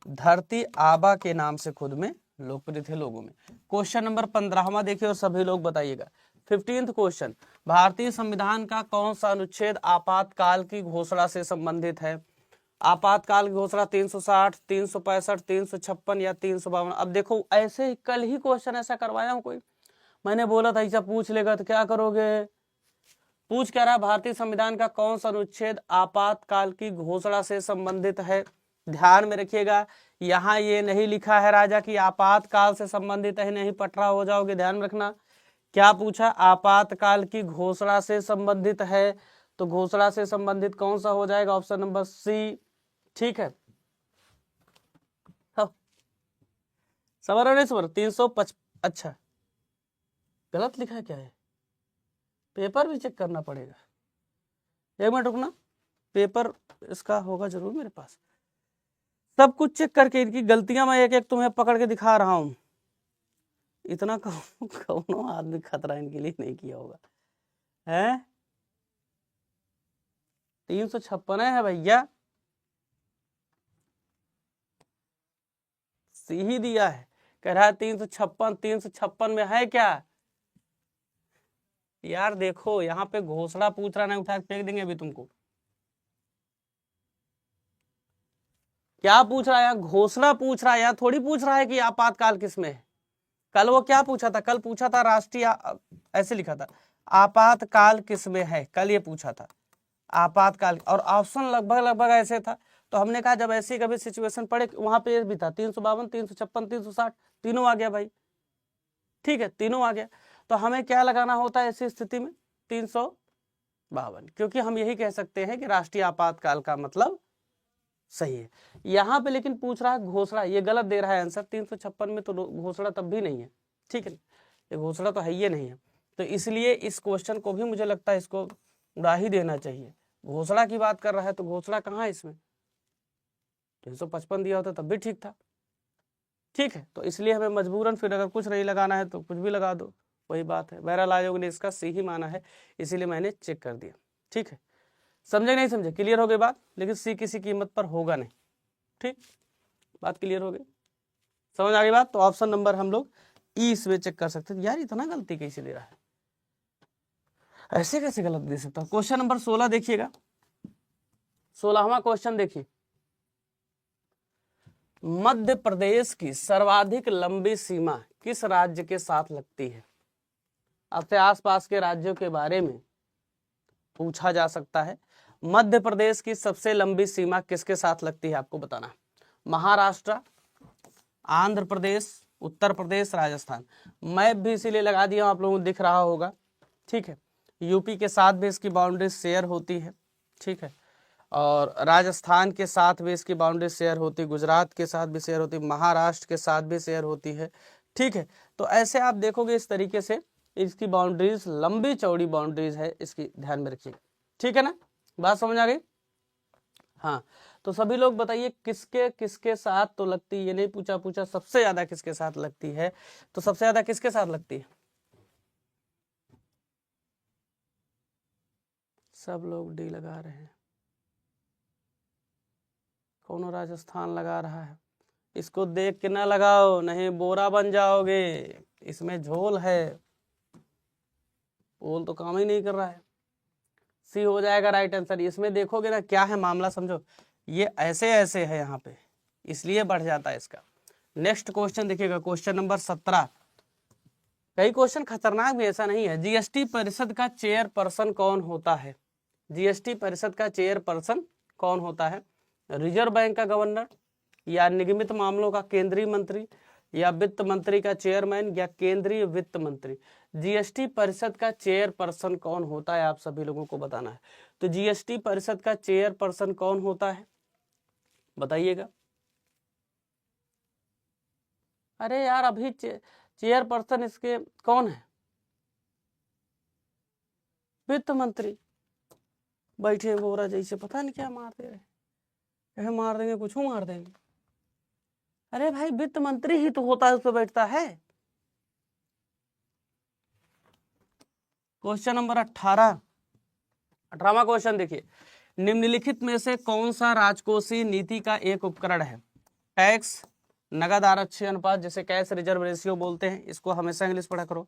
धरती आबा के नाम से खुद में लोकप्रिय थे लोगों में। क्वेश्चन नंबर 15वां देखिए और सभी लोग बताइएगा। 15th क्वेश्चन, भारतीय संविधान का कौन सा अनुच्छेद आपातकाल की घोषणा से संबंधित है? आपातकाल की घोषणा 360, 365, 356 या 352? अब देखो, ऐसे ही कल ही क्वेश्चन ऐसा करवाया हूं कोई, मैंने बोला था ऐसा पूछ लेगा तो क्या करोगे। पूछ क्या रहा? भारतीय संविधान का कौन सा अनुच्छेद आपातकाल की घोषणा से संबंधित है? ध्यान में रखिएगा, यहाँ ये नहीं लिखा है राजा कि आपातकाल से संबंधित है, नहीं पटरा हो जाओगे, ध्यान रखना। क्या पूछा? आपातकाल की घोषणा से संबंधित है, तो घोषणा से संबंधित कौन सा हो जाएगा? ऑप्शन नंबर सी, ठीक है। समझ रहे नहीं? 355, अच्छा गलत लिखा है क्या है? पेपर भी चेक करना पड़ेगा, एक मिनट रुकना, पेपर इसका होगा जरूर मेरे पास, सब कुछ चेक करके इनकी गलतियां मैं एक एक तुम्हें पकड़ के दिखा रहा हूं। इतना कौन आदमी खतरा इनके लिए नहीं किया होगा, है? 356 है भैया, सी ही दिया है, कह रहा है 356, 356 में है क्या? यार देखो, यहाँ पे घोषणा पूछ रहा, नहीं उठा के फेंक देंगे अभी तुमको। क्या पूछ रहा है? घोषणा पूछ रहा है, यार थोड़ी पूछ रहा है कि आपातकाल किसमें है। कल वो क्या पूछा था? कल पूछा था राष्ट्रीय, ऐसे लिखा था, आपातकाल किसमें है, कल ये पूछा था आपातकाल, और ऑप्शन लगभग लगभग ऐसे था। तो हमने कहा जब ऐसी कभी सिचुएशन पड़े, वहां पे भी था 352, 356, 360, तीनों आ गया भाई, ठीक है, तीनों आ गया। तो हमें क्या लगाना होता है ऐसी स्थिति में? 352, क्योंकि हम यही कह सकते हैं कि राष्ट्रीय आपातकाल का मतलब सही है। यहाँ पे लेकिन पूछ रहा है घोषणा, ये गलत दे रहा है आंसर। 356 में तो घोषणा तब भी नहीं है, ठीक है, ये घोषणा तो है ही नहीं है। तो इसलिए इस क्वेश्चन को भी मुझे लगता है इसको उड़ा ही देना चाहिए। घोषणा की बात कर रहा है तो घोषणा कहाँ है इसमें? 355 दिया होता तब भी ठीक था, ठीक है। तो इसलिए हमें मजबूरन फिर अगर कुछ नहीं लगाना है तो कुछ भी लगा दो, वही बात है। बहरहाल आयोग ने इसका सी ही माना है, इसीलिए मैंने चेक कर दिया, ठीक है। समझे नहीं समझे? क्लियर हो गई बात? लेकिन सी किसी कीमत पर होगा नहीं, ठीक, बात क्लियर हो गई, समझ आ गई बात? तो ऑप्शन नंबर हम लोग ई इसमें चेक कर सकते हैं। यार इतना गलती कैसे दे रहा है, ऐसे कैसे गलत दे सकता? क्वेश्चन नंबर 16 देखिएगा, 16वां क्वेश्चन देखिए। मध्य प्रदेश की सर्वाधिक लंबी सीमा किस राज्य के साथ लगती है? आपसे आसपास के राज्यों के बारे में पूछा जा सकता है। मध्य प्रदेश की सबसे लंबी सीमा किसके साथ लगती है आपको बताना है। महाराष्ट्र, आंध्र प्रदेश, उत्तर प्रदेश, राजस्थान। मैप भी इसीलिए लगा दिया, आप लोगों को दिख रहा होगा, ठीक है। यूपी के साथ भी इसकी बाउंड्री शेयर होती है, ठीक है, और राजस्थान के साथ भी इसकी बाउंड्री शेयर होती है, गुजरात के साथ भी शेयर होती है, महाराष्ट्र के साथ भी शेयर होती है, ठीक है। तो ऐसे आप देखोगे इस तरीके से इसकी बाउंड्रीज लंबी चौड़ी बाउंड्रीज है, इसकी ध्यान में रखिए, ठीक है ना, बात समझ आ गई? हाँ, तो सभी लोग बताइए किसके किसके साथ तो लगती है, ये नहीं पूछा सबसे ज्यादा किसके साथ लगती है, तो सबसे ज्यादा किसके साथ लगती है? सब लोग डी लगा रहे हैं, कौन राजस्थान लगा रहा है? इसको देख के ना लगाओ, नहीं बोरा बन जाओगे, इसमें झोल है, पोल तो काम ही नहीं कर रहा है। सी हो जाएगा राइट आंसर। इसमें देखोगे ना क्या है मामला, समझो, ये ऐसे ऐसे है यहाँ पे, इसलिए बढ़ जाता है इसका। नेक्स्ट क्वेश्चन देखिएगा, क्वेश्चन नंबर 17। कई क्वेश्चन खतरनाक भी, ऐसा नहीं है। जीएसटी परिषद का चेयरपर्सन कौन होता है? जीएसटी परिषद का चेयरपर्सन कौन होता है? रिजर्व बैंक का गवर्नर, या निगमित मामलों का केंद्रीय मंत्री, या वित्त मंत्री का चेयरमैन, या केंद्रीय वित्त मंत्री? जीएसटी परिषद का चेयरपर्सन कौन होता है आप सभी लोगों को बताना है। तो जीएसटी परिषद का चेयरपर्सन कौन होता है बताइएगा। अरे यार अभी चेयरपर्सन इसके कौन है? वित्त मंत्री। बैठे बोरा जैसे पता नहीं क्या मार दे रहे, मार देंगे कुछ मार देंगे। अरे भाई वित्त मंत्री ही तो होता है, उस पर बैठता है। क्वेश्चन नंबर 18वां क्वेश्चन देखिए, निम्नलिखित में से कौन सा राजकोषीय नीति का एक उपकरण है? टैक्स, नगद आरक्षी अनुपात जिसे कैश रिजर्व रेशियो बोलते हैं, इसको हमेशा इंग्लिश पढ़ा करो,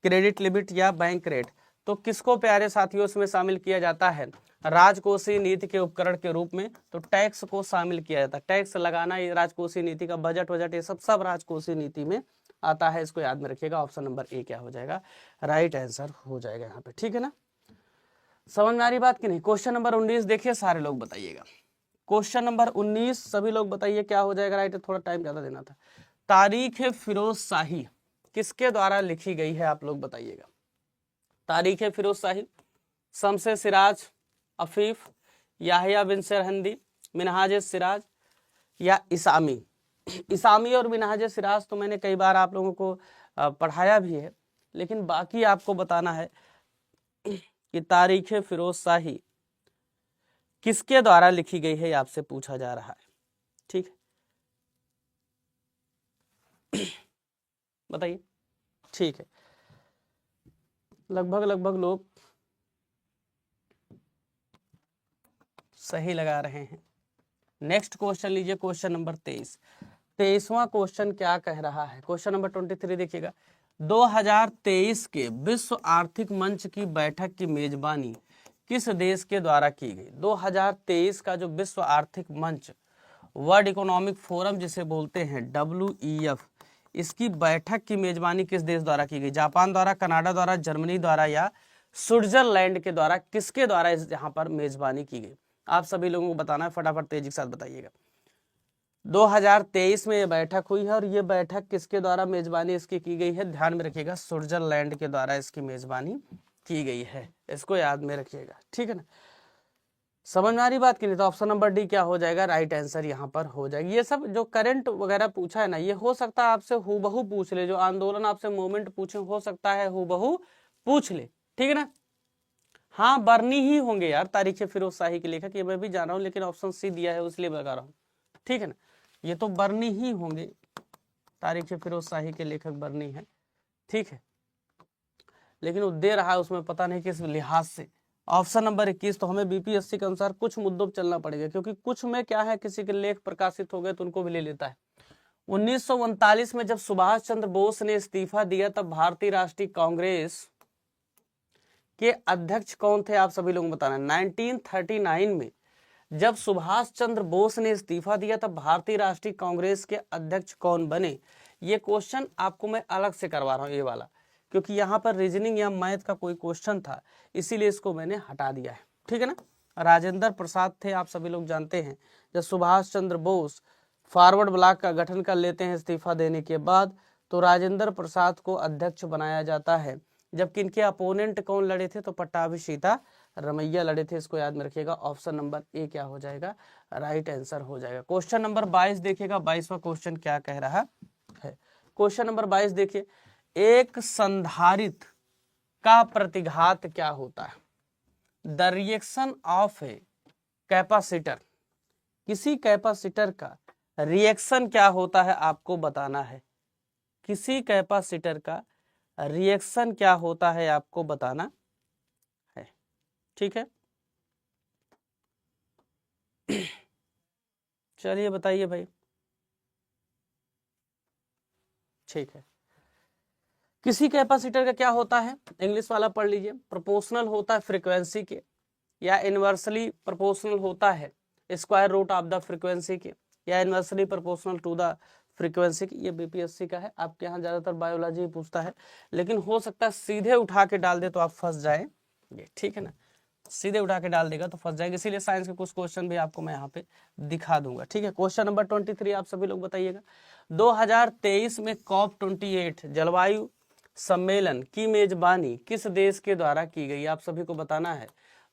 क्रेडिट लिमिट या बैंक रेट। तो किसको प्यारे साथियों इसमें शामिल किया जाता है राजकोषीय नीति के उपकरण के रूप में? तो टैक्स को शामिल किया जाता है। टैक्स लगाना ये राजकोषीय नीति का, बजट वजट ये सब राजकोषीय नीति में आता है, इसको याद में रखिएगा। ऑप्शन नंबर ए क्या हो जाएगा? राइट आंसर हो जाएगा यहाँ पे, ठीक है ना, समझ में आ रही बात की नहीं? क्वेश्चन नंबर 19 देखिए, सारे लोग बताइएगा। क्वेश्चन नंबर 19 सभी लोग बताइए क्या हो जाएगा राइट? थोड़ा टाइम ज्यादा देना था। तारीख फिरोज शाही किसके द्वारा लिखी गई है आप लोग बताइएगा। तारीख फिरोज शाही, शम्स सिराज अफीफ, याहिया बिन सरहिंदी, मिनहाज सिराज, या इसामी। इसामी और मिनहाज सिराज तो मैंने कई बार आप लोगों को पढ़ाया भी है, लेकिन बाकी आपको बताना है कि तारीख फिरोज शाही किसके द्वारा लिखी गई है, आपसे पूछा जा रहा है, ठीक है, बताइए। ठीक है, लगभग लोग सही लगा रहे हैं। नेक्स्ट क्वेश्चन लीजिए, क्वेश्चन नंबर 23वां क्वेश्चन क्या कह रहा है? क्वेश्चन नंबर 23 देखिएगा। 2023 के विश्व आर्थिक मंच की बैठक की मेजबानी किस देश के द्वारा की गई? 2023 का जो विश्व आर्थिक मंच, वर्ल्ड इकोनॉमिक फोरम जिसे बोलते हैं, WEF, इसकी बैठक की मेजबानी किस देश द्वारा की गई? जापान द्वारा, कनाडा द्वारा, जर्मनी द्वारा, या स्विट्जरलैंड के द्वारा? किसके द्वारा इस यहाँ पर मेजबानी की गई? आप सभी लोगों को बताना है, फटाफट तेजी के साथ बताइएगा। 2023 में ये बैठक हुई है और ये बैठक किसके द्वारा मेजबानी इसकी की गई है, ध्यान में रखिएगा, स्विट्जरलैंड के द्वारा इसकी मेजबानी की गई है, इसको याद में रखिएगा, ठीक है ना। समझ में आ रही बात की नहीं तो ऑप्शन नंबर डी क्या हो जाएगा, राइट आंसर यहाँ पर हो जाएगा। ये सब जो करंट वगैरह पूछा है ना, ये हो सकता है आपसे हूबहू पूछ ले, जो आंदोलन आपसे मूवमेंट पूछे हो सकता है हूबहू पूछ ले, ठीक है ना। हाँ बरनी ही होंगे यार, तारीख फिरोज शाही के लेखक, ये मैं भी जान रहा हूँ, लेकिन ऑप्शन सी दिया है इसलिए बता रहा हूँ, ठीक है ना। ये तो बरनी ही होंगे, तारीख फिरोज शाही के लेखक बरनी है, ठीक है, लेकिन वो दे रहा है उसमें पता नहीं किस लिहाज से। ऑप्शन नंबर 21, तो हमें बीपीएससी के अनुसार कुछ मुद्दों पर चलना पड़ेगा, क्योंकि कुछ में क्या है, किसी के लेख प्रकाशित हो गए तो उनको भी ले लेता है। 1939 में जब सुभाष चंद्र बोस ने इस्तीफा दिया तब भारतीय राष्ट्रीय कांग्रेस के अध्यक्ष कौन थे, आप सभी लोगों को बताना। 1939 में जब सुभाष चंद्र बोस ने इस्तीफा दिया तब भारतीय राष्ट्रीय कांग्रेस के अध्यक्ष कौन बने। ये क्वेश्चन आपको मैं अलग से करवा रहा हूं ये वाला, क्योंकि यहाँ पर रीजनिंग या मैथ का कोई क्वेश्चन था, इसीलिए इसको मैंने हटा दिया है, ठीक है ना। राजेंद्र प्रसाद थे, आप सभी लोग जानते हैं। जब सुभाष चंद्र बोस फॉरवर्ड ब्लॉक का गठन कर लेते हैं इस्तीफा देने के बाद, तो राजेंद्र प्रसाद को अध्यक्ष बनाया जाता है। जबकि इनके अपोनेंट कौन लड़े थे, तो पट्टाभी सीता रमैया लड़े थे, इसको याद में रखिएगा। ऑप्शन नंबर ए क्या हो जाएगा, राइट आंसर हो जाएगा। क्वेश्चन नंबर 22 देखिएगा, 22वां क्वेश्चन क्या कह रहा है। क्वेश्चन नंबर 22 देखिए, एक संधारित्र का प्रतिघात क्या होता है, the reaction of a capacitor, किसी कैपेसिटर का रिएक्शन क्या होता है आपको बताना है, किसी कैपेसिटर का रिएक्शन क्या होता है आपको बताना है, ठीक है। चलिए बताइए भाई, ठीक है। किसी कैपेसिटर का क्या होता है, इंग्लिश वाला पढ़ लीजिए, प्रोपोर्शनल होता है फ्रीक्वेंसी के, या इनवर्सली प्रोपोर्शनल होता है square root of the frequency के, या inversely proportional to the frequency की। ये बीपीएससी का है, आपके यहाँ ज्यादातर बायोलॉजी पूछता है, लेकिन हो सकता है सीधे उठा के डाल दे तो आप फंस जाएंगे, ठीक है ना, सीधे उठा के डाल देगा तो फंस जाएंगे, इसीलिए साइंस के कुछ क्वेश्चन भी आपको मैं यहाँ पे दिखा दूंगा, ठीक है। क्वेश्चन नंबर 23 आप सभी लोग बताइएगा, 2023 में COP28 जलवायु सम्मेलन की मेजबानी किस देश के द्वारा की गई, आप सभी को बताना है।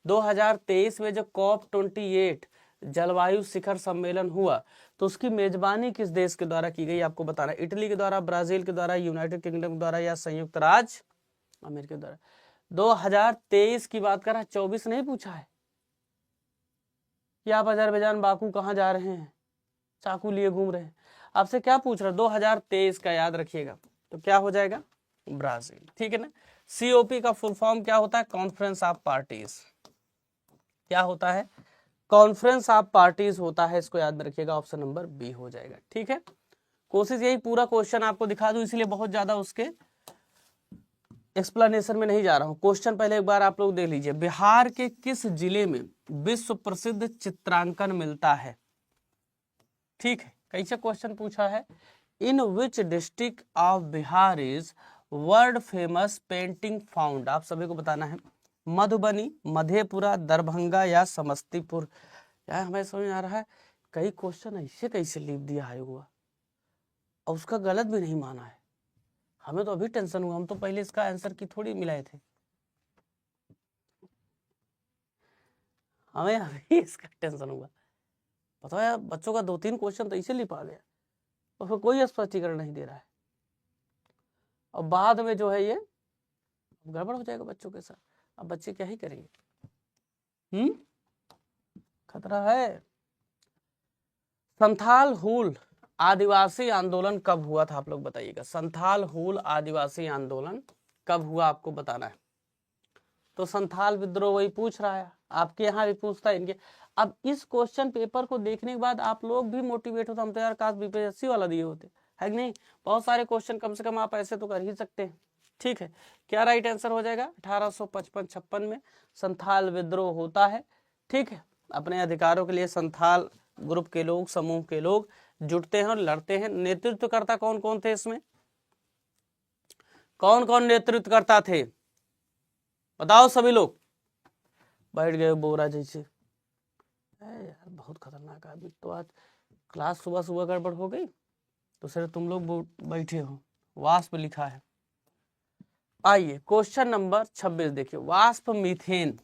2023 में जो COP28 जलवायु शिखर सम्मेलन हुआ तो उसकी मेजबानी किस देश के द्वारा की गई, आपको बताना है। इटली के द्वारा, ब्राजील के द्वारा, यूनाइटेड किंगडम के द्वारा, या संयुक्त राज्य अमेरिका के द्वारा। 2023 की बात कर रहा है, 24 नहीं पूछा है कि आप अजरबैजान बाकू कहाँ जा रहे हैं, चाकू लिए घूम रहे हैं, आपसे क्या पूछ रहा है, 2023 का याद रखिएगा, तो क्या हो जाएगा, ब्राजील, ठीक है ना। COP का फुल फॉर्म क्या होता है, कॉन्फ्रेंस ऑफ पार्टीज, क्या होता है, कॉन्फ्रेंस ऑफ पार्टीज होता है, इसको याद में रखिएगा, ऑप्शन नंबर बी हो जाएगा, ठीक है। कोशिश यही पूरा क्वेश्चन आपको दिखा दूं, इसलिए बहुत ज्यादा उसके एक्सप्लेनेशन में नहीं जा रहा हूं। क्वेश्चन पहले एक बार आप लोग देख लीजिए, बिहार के किस जिले में विश्व प्रसिद्ध चित्रांकन मिलता है, ठीक है। कैसे क्वेश्चन पूछा है, in which district of Bihar is world famous painting found, आप सभी को बताना है। मधुबनी, मधेपुरा, दरभंगा, या समस्तीपुर। यार हमें समझ आ रहा है कई क्वेश्चन ऐसे कैसे लीव दिया है हुआ और उसका गलत भी नहीं माना है, हमें तो अभी टेंशन हुआ, हम तो पहले इसका आंसर की थोड़ी मिलाए थे, हमें अभी इसका टेंशन हुआ। पता है बच्चों का 2-3 क्वेश्चन तो इसे लिप आ गया और फिर कोई स्पष्टीकरण नहीं दे रहा है, और बाद में जो है ये गड़बड़ हो जाएगा बच्चों के साथ, अब बच्चे क्या ही करेंगे, खतरा है। संथाल हुल आदिवासी आंदोलन कब हुआ था, आप लोग बताइएगा, संथाल हुल आदिवासी आंदोलन कब हुआ आपको बताना है। तो संथाल विद्रोह वही पूछ रहा है, आपके यहाँ भी पूछता है इनके। अब इस क्वेश्चन पेपर को देखने के बाद आप लोग भी मोटिवेट होता, हम तो यार काश बीपीएससी वाला दिए होते, है कि नहीं। बहुत सारे क्वेश्चन कम से कम आप ऐसे तो कर ही सकते हैं, ठीक है। क्या राइट आंसर हो जाएगा, 1855-56 में संथाल विद्रोह होता है, ठीक है। अपने अधिकारों के लिए संथाल ग्रुप के लोग, समूह के लोग जुटते हैं और लड़ते हैं। नेतृत्वकर्ता कौन कौन थे इसमें, कौन कौन नेतृत्वकर्ता थे, बताओ सभी लोग, बैठ गए बोरा जैसे, यार बहुत खतरनाक आदमी। तो आज क्लास सुबह सुबह गड़बड़ हो गई तो सिर्फ तुम लोग बैठे हो। वाष्प लिखा है। आइए क्वेश्चन नंबर 26 देखिए, वाष्प मीथेन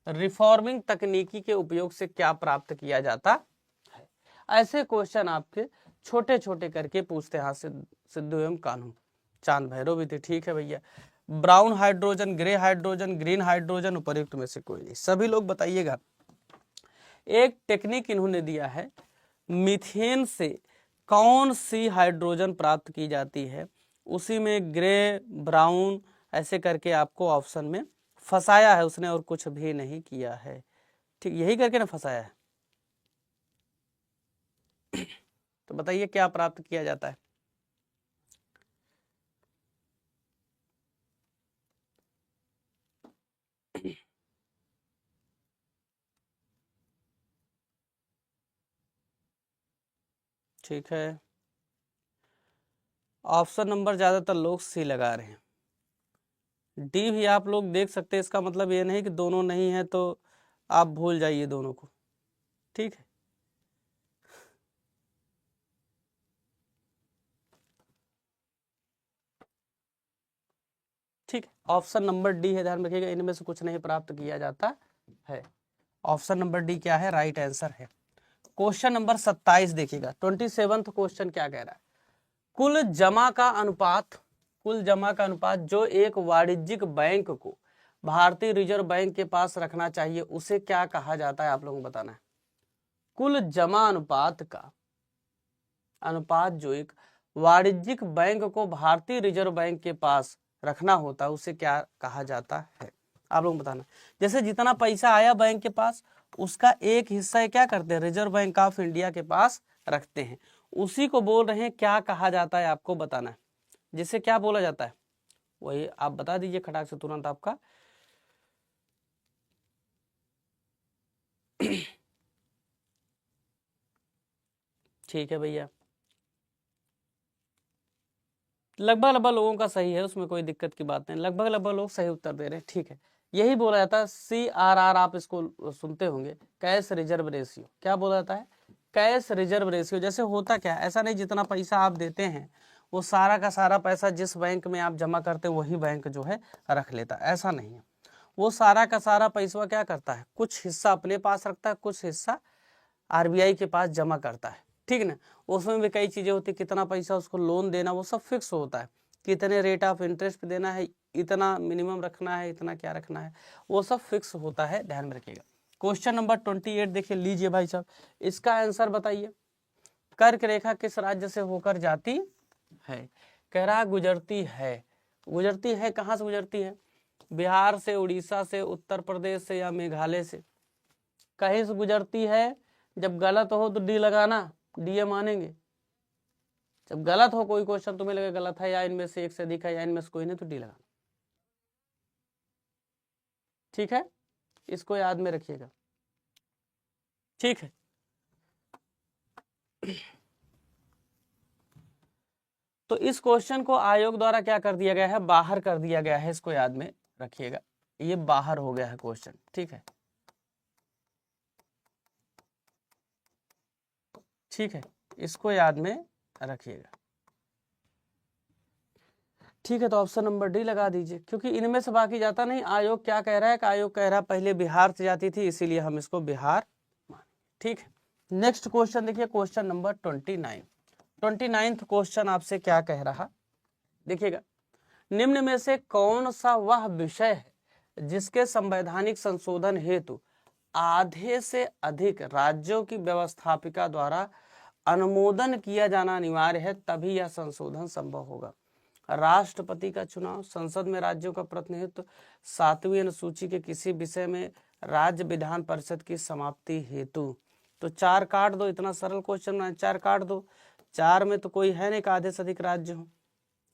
रिफॉर्मिंग तकनीकी के उपयोग से क्या प्राप्त किया जाता है। ऐसे क्वेश्चन आपके छोटे छोटे करके पूछते हैं। सिद्धू एवं कान्हू, चांद भैरव भी थे। ठीक है भैया, brown hydrogen, grey hydrogen, green hydrogen, उपर्युक्त में से कोई नहीं। सभी लोग बताइएगा। एक टेक्निक इन्होंने दिया है, मीथेन से कौन सी हाइड्रोजन प्राप्त की जाती है, उसी में ग्रे ब्राउन ऐसे करके आपको ऑप्शन में फंसाया है उसने, और कुछ भी नहीं किया है। ठीक, यही करके ना फंसाया है। तो बताइए क्या प्राप्त किया जाता है। ठीक है, ऑप्शन नंबर ज्यादातर लोग सी लगा रहे हैं। डी भी आप लोग देख सकते हैं। इसका मतलब ये नहीं कि दोनों नहीं है तो आप भूल जाइए दोनों को। ठीक है, ठीक है, ऑप्शन नंबर डी है, ध्यान रखिएगा। इनमें से कुछ नहीं प्राप्त किया जाता है। ऑप्शन नंबर डी क्या है, राइट आंसर है। क्वेश्चन नंबर 27 देखिएगा, 27वां क्वेश्चन क्या कह रहा है। कुल जमा का अनुपात, कुल जमा का अनुपात जो एक वाणिज्यिक बैंक को भारतीय रिजर्व बैंक के पास रखना चाहिए, उसे क्या कहा जाता है, आप लोगों को बताना है। कुल जमा अनुपात का अनुपात जो एक वाणिज्यिक बैंक को भारतीय रिजर्व बैंक के पास रखना होता है, उसे क्या कहा जाता है, आप लोग बताना। जैसे जितना पैसा आया बैंक के पास, उसका एक हिस्सा क्या करते हैं, रिजर्व बैंक ऑफ इंडिया के पास रखते हैं। उसी को बोल रहे हैं क्या कहा जाता है, आपको बताना है। जिसे क्या बोला जाता है, वही आप बता दीजिए खटाक से तुरंत आपका। ठीक है भैया, लगभग लोगों का सही है, उसमें कोई दिक्कत की बात नहीं। लगभग लोग सही उत्तर दे रहे हैं। ठीक है, यही बोला जाता है CRR, आप इसको सुनते होंगे, कैश रिजर्व रेशियो। क्या बोला जाता है, कैश रिजर्व रेशियो। जैसे होता क्या, ऐसा नहीं जितना पैसा आप देते हैं वो सारा का सारा पैसा जिस बैंक में आप जमा करते हैं वही बैंक जो है रख लेता, ऐसा नहीं है। वो सारा का सारा पैसा क्या करता है, कुछ हिस्सा अपने पास रखता है, कुछ हिस्सा RBI के पास जमा करता है। ठीक ना, उसमें भी कई चीजें होती है, कितना पैसा उसको लोन देना वो सब फिक्स होता है, कितने रेट ऑफ इंटरेस्ट पे देना है, इतना मिनिमम रखना है, इतना क्या रखना है, वो सब फिक्स होता है, ध्यान में रखिएगा। क्वेश्चन नंबर 28 देखिए, लीजिए भाई साहब, इसका आंसर बताइए। कर्क रेखा किस राज्य से होकर जाती है, कह रहा गुजरती है। गुजरती है, कहाँ से गुजरती है, बिहार से, उड़ीसा से, उत्तर प्रदेश से, या मेघालय से, कहीं से गुजरती है। जब गलत हो तो डी लगाना, डी मानेंगे। जब गलत हो कोई क्वेश्चन, तुम्हें लगे गलत है या इनमें से एक से अधिक है या इनमें से कोई नहीं, तो डी लगाना। ठीक है, इसको याद में रखिएगा। ठीक है, तो इस क्वेश्चन को आयोग द्वारा क्या कर दिया गया है, बाहर कर दिया गया है। इसको याद में रखिएगा, ये बाहर हो गया है क्वेश्चन। ठीक है, ठीक है, इसको याद में रखिएगा। ठीक है, तो ऑप्शन नंबर डी लगा दीजिए, क्योंकि इनमें से बाकी जाता नहीं। आयोग क्या कह रहा है कि आयोग कह रहा है पहले बिहार से जाती थी, इसीलिए हम इसको बिहार मानेंगे। ठीक है, नेक्स्ट क्वेश्चन देखिए, क्वेश्चन नंबर 29 क्वेश्चन आपसे क्या कह रहा, देखिएगा। निम्न में से कौन सा वह विषय है जिसके संवैधानिक संशोधन हेतु आधे से अधिक राज्यों की व्यवस्थापिका द्वारा अनुमोदन किया जाना अनिवार्य है, तभी यह संशोधन संभव होगा। राष्ट्रपति का चुनाव, संसद में राज्यों का प्रतिनिधित्व, 7वीं अनुसूची के किसी विषय में राज्य विधान परिषद की समाप्ति हेतु। तो 4 काट दो, इतना सरल क्वेश्चन है, 4 काट दो। 4 में तो कोई है नहीं कि आधे से अधिक राज्य हो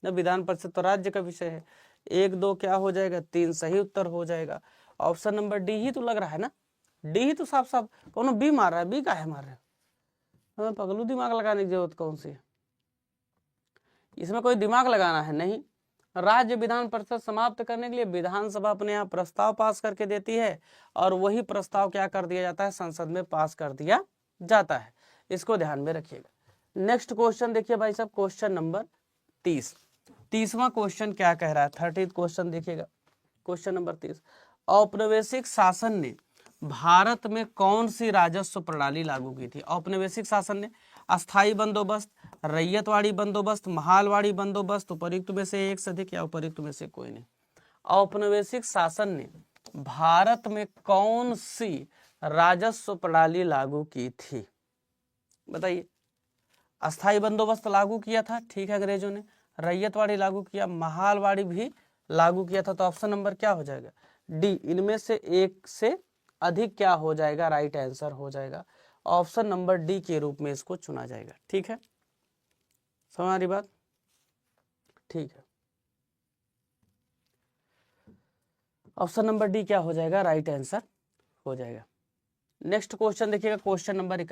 न, विधान परिषद तो राज्य का विषय है। 1 2 क्या हो जाएगा, 3 सही उत्तर हो जाएगा। ऑप्शन नंबर डी ही तो लग रहा है ना, डी ही तो साफ साफ। कौन बी मार रहा है, बी का है मार रहे हो, हमें पगलू दिमाग लगाने की जरूरत कौन सी है, इसमें कोई दिमाग लगाना है नहीं। राज्य विधान परिषद समाप्त करने के लिए विधानसभा अपने यहाँ प्रस्ताव पास करके देती है और वही प्रस्ताव क्या कर दिया जाता है, संसद में पास कर दिया जाता है। इसको ध्यान में रखिएगा। नेक्स्ट क्वेश्चन देखिए भाई साहब, क्वेश्चन नंबर 30वां क्वेश्चन क्या कह रहा है, 30th क्वेश्चन देखिएगा। क्वेश्चन नंबर 30, औपनिवेशिक शासन ने भारत में कौन सी राजस्व प्रणाली लागू की थी? औपनिवेशिक शासन ने अस्थाई बंदोबस्त, रैयतवाड़ी बंदोबस्त, महालवाड़ी बंदोबस्त, उपयुक्त में से एक से अधिक या उपयुक्त में से कोई नहीं। औपनिवेशिक शासन ने भारत में कौन सी राजस्व प्रणाली लागू की थी? बताइए। अस्थाई बंदोबस्त लागू किया था, ठीक है, अंग्रेजों ने। रैयतवाड़ी लागू किया, महालवाड़ी भी लागू किया था। तो ऑप्शन नंबर क्या हो जाएगा, डी, इनमें से एक से अधिक क्या हो जाएगा, राइट आंसर हो जाएगा। ऑप्शन नंबर डी के रूप में इसको चुना जाएगा। ठीक है, समझ आ रही बात? ठीक है, ऑप्शन नंबर डी क्या हो जाएगा, राइट आंसर हो जाएगा। नेक्स्ट क्वेश्चन देखिएगा, क्वेश्चन नंबर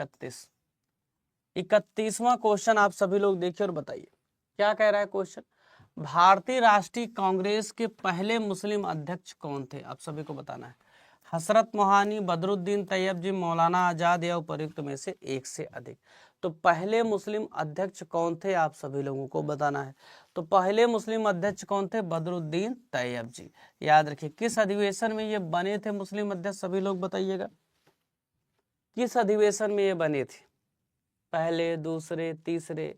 31वां क्वेश्चन आप सभी लोग देखिए और बताइए क्या कह रहा है क्वेश्चन। भारतीय राष्ट्रीय कांग्रेस के पहले मुस्लिम अध्यक्ष कौन थे? आप सभी को बताना है। हसरत मोहानी, बदरुद्दीन तैयब जी, मौलाना आजाद या उपयुक्त में से एक से अधिक। तो पहले मुस्लिम अध्यक्ष कौन थे आप सभी लोगों को बताना है। तो पहले मुस्लिम अध्यक्ष कौन थे, बदरुद्दीन तैयब जी। याद रखिए, किस अधिवेशन में ये बने थे मुस्लिम अध्यक्ष, सभी लोग बताइएगा। किस अधिवेशन में ये बने थे, पहले, दूसरे, तीसरे,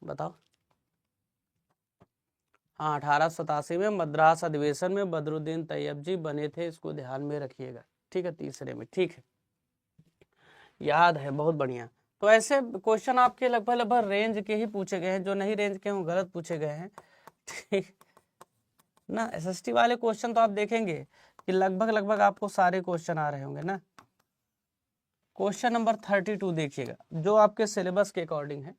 बताओ। हाँ, 1887 में मद्रास अधिवेशन में बदरुद्दीन तैयब जी बने थे, इसको ध्यान में रखिएगा। ठीक है, तीसरे में। ठीक है, याद है, बहुत बढ़िया। तो ऐसे क्वेश्चन आपके लगभग रेंज के ही पूछे गए हैं, जो नहीं रेंज के हों गलत पूछे गए हैं। ठीक ना, एसएसटी वाले क्वेश्चन तो आप देखेंगे कि लगभग आपको सारे क्वेश्चन आ रहे होंगे ना। क्वेश्चन नंबर 32 देखिएगा, जो आपके सिलेबस के अकॉर्डिंग है,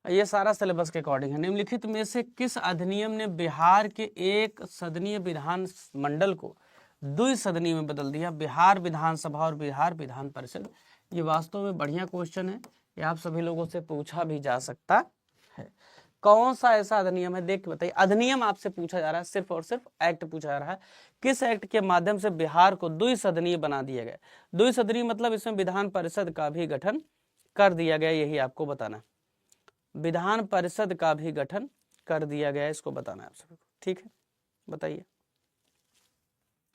ये सारा सिलेबस के अकॉर्डिंग है। निम्नलिखित में से किस अधिनियम ने बिहार के एक सदनीय विधान मंडल को द्विसदनीय में बदल दिया? बिहार विधानसभा और बिहार विधान परिषद। ये वास्तव में बढ़िया क्वेश्चन है, ये आप सभी लोगों से पूछा भी जा सकता है। कौन सा ऐसा अधिनियम है, देख के बताइए। अधिनियम आपसे पूछा जा रहा है, सिर्फ और सिर्फ एक्ट पूछा जा रहा है। किस एक्ट के माध्यम से बिहार को द्विसदनीय बना दिया गया? द्विसदनीय मतलब इसमें विधान परिषद का भी गठन कर दिया गया, यही आपको बताना। विधान परिषद का भी गठन कर दिया गया, इसको बताना है आप सभी को। ठीक है, बताइए।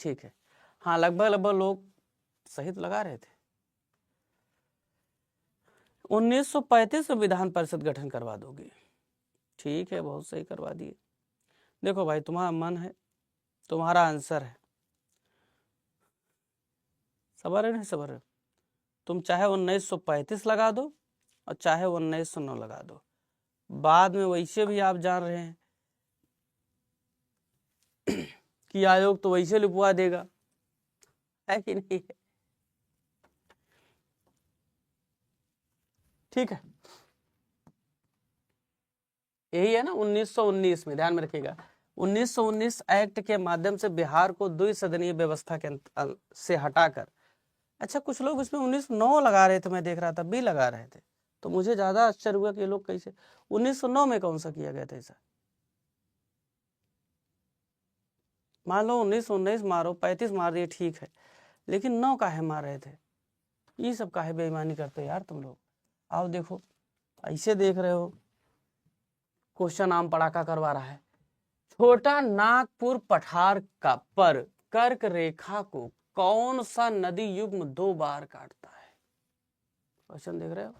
ठीक है, हाँ, लगभग लोग सही तो लगा रहे थे। 1935 में विधान परिषद गठन करवा दोगे? ठीक है, बहुत सही करवा दिए। देखो भाई, तुम्हारा मन है, तुम्हारा आंसर है। सबर है नहीं सबर है, तुम चाहे 1935 लगा दो और चाहे 1909 लगा दो, बाद में वैसे भी आप जान रहे हैं कि आयोग तो वैसे लिखवा देगा, है कि नहीं? ठीक है, यही है ना 1919 में, ध्यान में रखिएगा। 1919 एक्ट के माध्यम से बिहार को द्विसदनीय व्यवस्था के से हटाकर, अच्छा कुछ लोग इसमें 1909 लगा रहे थे, मैं देख रहा था बी लगा रहे थे, तो मुझे ज्यादा आश्चर्य हुआ कि ये लोग कैसे 1909 में कौन सा किया गया था ऐसा। मान लो 1919 मारो, 35 मार दिए, ठीक है, लेकिन 9 काहे मार रहे थे? ये सब काहे बेईमानी करते यार तुम लोग। आओ देखो, ऐसे देख रहे हो, क्वेश्चन आम पड़ाका करवा रहा है। छोटा नागपुर पठार का पर कर्क रेखा को कौन सा नदी युग्म 2 बार काटता है? क्वेश्चन देख रहे हो,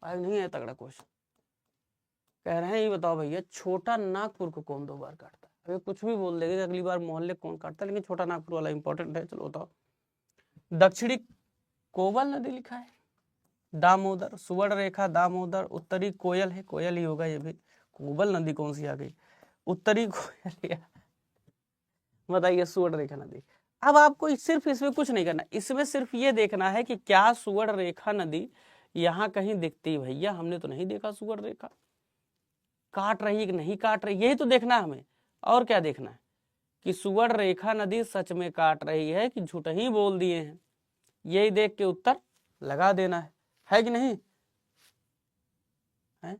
आज नहीं है तगड़ा क्वेश्चन। कह रहे हैं ये बताओ भैया, छोटा नागपुर को कौन 2 बार काटता है? अगर कुछ भी बोल देंगे अगली बार मोहल्ले कौन काटता है, लेकिन छोटा नागपुर वाला इंपॉर्टेंट है। चलो बताओ। दक्षिणी कोवल नदी लिखा है, दामोदर, सुवर्ण रेखा दामोदर, उत्तरी कोयल है, कोयल ही होगा ये भी, कोवल नदी कौन सी आ गई, उत्तरी कोयल। बताइए, सुवर्ण रेखा नदी। अब आपको सिर्फ इसमें कुछ नहीं करना, इसमें सिर्फ ये देखना है कि क्या सुवर्ण रेखा नदी यहाँ कहीं दिखती? भैया हमने तो नहीं देखा सुवर्ण रेखा, काट रही कि नहीं काट रही, यही तो देखना है हमें। और क्या देखना है कि सुवर्ण रेखा नदी सच में काट रही है कि झूठ ही बोल दिए हैं, यही देख के उत्तर लगा देना है कि नहीं है?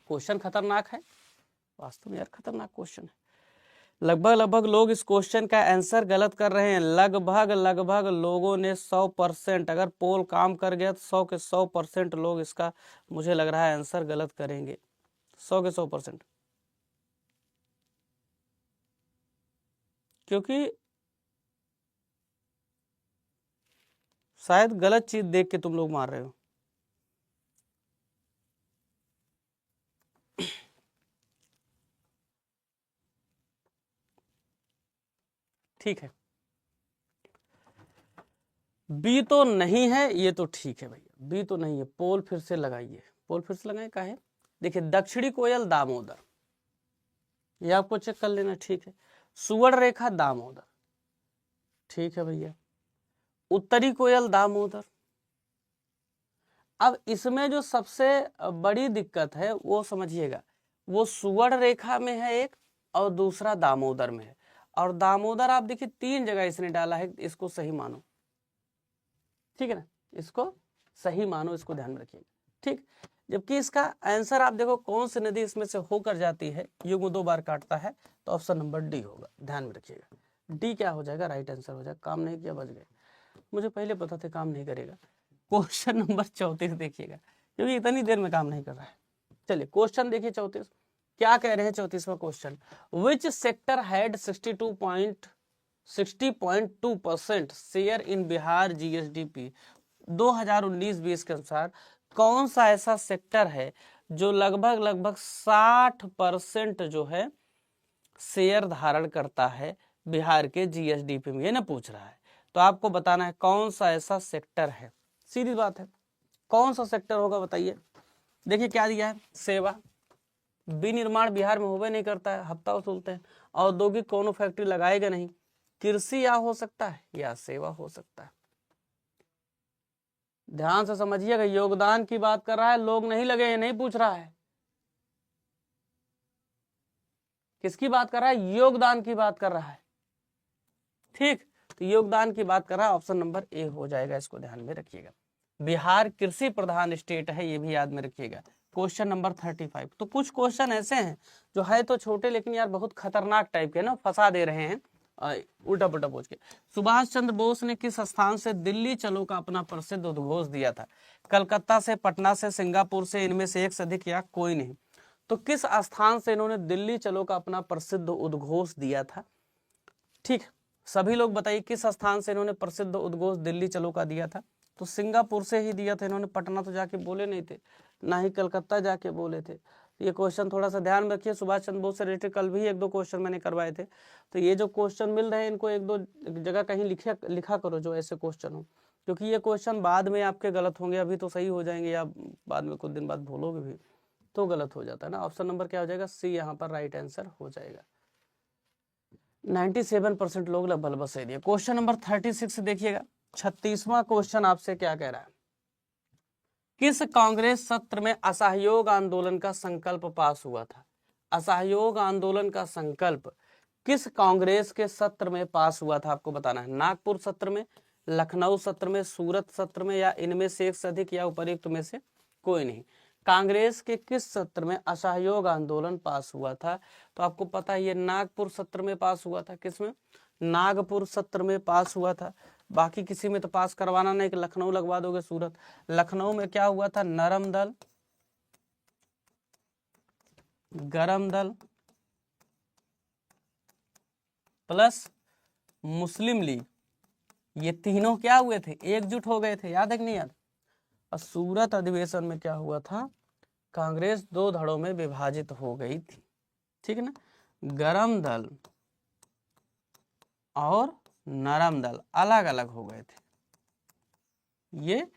क्वेश्चन खतरनाक है, वास्तव में यार खतरनाक क्वेश्चन है। लगभग लोग इस क्वेश्चन का आंसर गलत कर रहे हैं। लगभग लोगों ने 100%, अगर पोल काम कर गया तो 100 के 100% लोग इसका मुझे लग रहा है आंसर गलत करेंगे, 100 के 100%, क्योंकि शायद गलत चीज देख के तुम लोग मार रहे हो। ठीक है, बी तो नहीं है, ये तो ठीक है भैया, बी तो नहीं है। पोल फिर से लगाइए, पोल फिर से लगाए, काहे? देखिए दक्षिणी कोयल दामोदर, ये आपको चेक कर लेना, ठीक है। सुवर्ण रेखा दामोदर, ठीक है भैया। उत्तरी कोयल दामोदर। अब इसमें जो सबसे बड़ी दिक्कत है वो समझिएगा, वो सुवर्ण रेखा में है एक, और दूसरा दामोदर में है। और दामोदर आप देखिए 3 जगह इसने डाला है, इसको सही मानो, ठीक है ना, इसको सही मानो, इसको ध्यान में रखिएगा, ठीक। जबकि इसका आंसर आप देखो कौन सी नदी इसमें से होकर जाती है, युग्म 2 बार काटता है, तो ऑप्शन नंबर डी होगा, ध्यान में रखिएगा। डी क्या हो जाएगा, राइट आंसर हो जाएगा। काम नहीं किया, बच गए, मुझे पहले पता था काम नहीं करेगा। क्वेश्चन नंबर 34 देखिएगा, क्योंकि इतनी देर में काम नहीं कर रहा है। चलिए क्वेश्चन देखिए 34, क्या कह रहे हैं 34वां question. Which sector had 60.2% share in Bihar GSDP. 2019-20 के अनुसार कौन सा ऐसा सेक्टर है जो लगभग 60% जो है शेयर धारण करता है बिहार के जीएसडीपी में, ये ना पूछ रहा है। तो आपको बताना है कौन सा ऐसा सेक्टर है, सीधी बात है, कौन सा सेक्टर होगा बताइए। देखिए क्या दिया है, सेवा, विनिर्माण बिहार में होवे नहीं करता है, हफ्ता वसूलते हैं। औद्योगिक कोनो फैक्ट्री लगाएगा नहीं। कृषि या हो सकता है या सेवा हो सकता है। ध्यान से समझिएगा, योगदान की बात कर रहा है, लोग नहीं लगे, नहीं पूछ रहा है। किसकी बात कर रहा है, योगदान की बात कर रहा है, ठीक। तो योगदान की बात कर रहा है, ऑप्शन नंबर ए हो जाएगा, इसको ध्यान में रखिएगा। बिहार कृषि प्रधान स्टेट है, ये भी याद में रखिएगा। Question number 35। तो कुछ क्वेश्चन ऐसे हैं जो है तो छोटे लेकिन यार बहुत खतरनाक टाइप के ना, फंसा दे रहे हैं उल्टा पुल्टा पूछ के। सुभाष चंद्र बोस ने किस स्थान से दिल्ली चलो का अपना प्रसिद्ध उद्घोष दिया था। कलकत्ता से, पटना से, सिंगापुर से, इनमें से एक से अधिक या कोई नहीं। तो किस स्थान से इन्होंने दिल्ली चलो का अपना प्रसिद्ध उद्घोष दिया था, ठीक। सभी लोग बताइए किस स्थान से इन्होंने प्रसिद्ध उद्घोष दिल्ली चलो का दिया था। तो सिंगापुर से ही दिया था इन्होंने, पटना तो जाके बोले नहीं थे, ना ही कलकत्ता जाके बोले थे। तो ये क्वेश्चन थोड़ा सा ध्यान रखिए, सुभाष चंद्र बोस से रिलेटेड कल भी 1-2 क्वेश्चन मैंने करवाए थे। तो ये जो क्वेश्चन मिल रहे हैं इनको 1-2 जगह कहीं लिखा करो जो ऐसे क्वेश्चन हो, क्योंकि ये क्वेश्चन बाद में आपके गलत होंगे, अभी तो सही हो जाएंगे, या बाद में कुछ दिन बाद भूलोगे भी तो गलत हो जाता है ना। ऑप्शन नंबर क्या हो जाएगा, सी यहाँ पर राइट आंसर हो जाएगा। 97% लोग लगभग सही दिए। क्वेश्चन नंबर 36 देखिएगा, 36वां क्वेश्चन आपसे क्या कह रहा है। किस कांग्रेस सत्र में असहयोग आंदोलन का संकल्प पास हुआ था। असहयोग आंदोलन का संकल्प किस कांग्रेस के सत्र में पास हुआ था, आपको बताना है। नागपुर सत्र में, लखनऊ सत्र में, सूरत सत्र में, या इनमें से एक से अधिक या उपर्युक्त में से कोई नहीं। कांग्रेस के किस सत्र में असहयोग आंदोलन पास हुआ था, तो आपको पता है ये नागपुर सत्र में पास हुआ था। किसमें, नागपुर सत्र में पास हुआ था। बाकी किसी में तो पास करवाना नहीं कि लखनऊ लगवा दोगे सूरत। लखनऊ में क्या हुआ था, नरम दल, गरम दल प्लस मुस्लिम लीग, ये तीनों क्या हुए थे, एकजुट हो गए थे, याद है कि नहीं याद। और सूरत अधिवेशन में क्या हुआ था, कांग्रेस 2 धड़ों में विभाजित हो गई थी, ठीक है ना। गरम दल और नरम दल अलग अलग हो गए थे, ये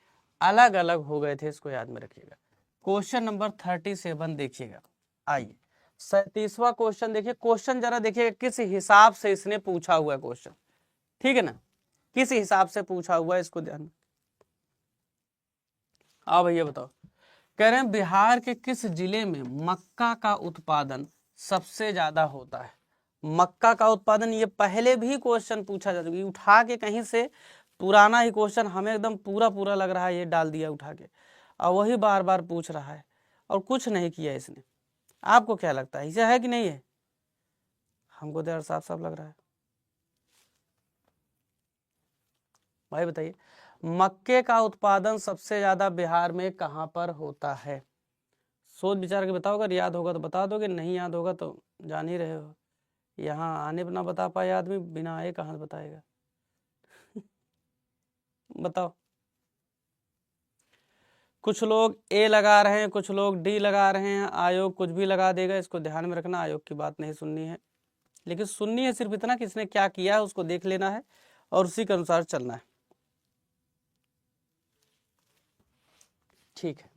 अलग अलग हो गए थे, इसको याद में रखिएगा। क्वेश्चन नंबर 37 देखिएगा। आइए 37वां क्वेश्चन देखिए। क्वेश्चन जरा देखिएगा किस हिसाब से इसने पूछा हुआ है क्वेश्चन, ठीक है ना, किस हिसाब से पूछा हुआ है, इसको ध्यान। हाँ भैया बताओ, कह रहे हैं बिहार के किस जिले में मक्का का उत्पादन सबसे ज्यादा होता है। मक्का का उत्पादन, ये पहले भी क्वेश्चन पूछा जा चुका है, उठा के कहीं से पुराना ही क्वेश्चन हमें एकदम पूरा लग रहा है, ये डाल दिया उठा के, और वही बार बार पूछ रहा है, और कुछ नहीं किया इसने। आपको क्या लगता है, इसे है कि नहीं है? हमको तो यार साफ साफ लग रहा है। भाई बताइए, मक्के का उत्पादन सबसे ज्यादा बिहार में कहाँ पर होता है? सोच विचार के बताओ, अगर याद होगा तो बता दोगे, नहीं याद होगा तो जान ही रहे हो, यहाँ आने पर ना बता पाए आदमी, बिना आए कहाँ से बताएगा। बताओ। कुछ लोग ए लगा रहे हैं, कुछ लोग डी लगा रहे हैं, आयोग कुछ भी लगा देगा, इसको ध्यान में रखना, आयोग की बात नहीं सुननी है, लेकिन सुननी है सिर्फ इतना कि इसने क्या किया है उसको देख लेना है और उसी के अनुसार चलना है। ठीक है,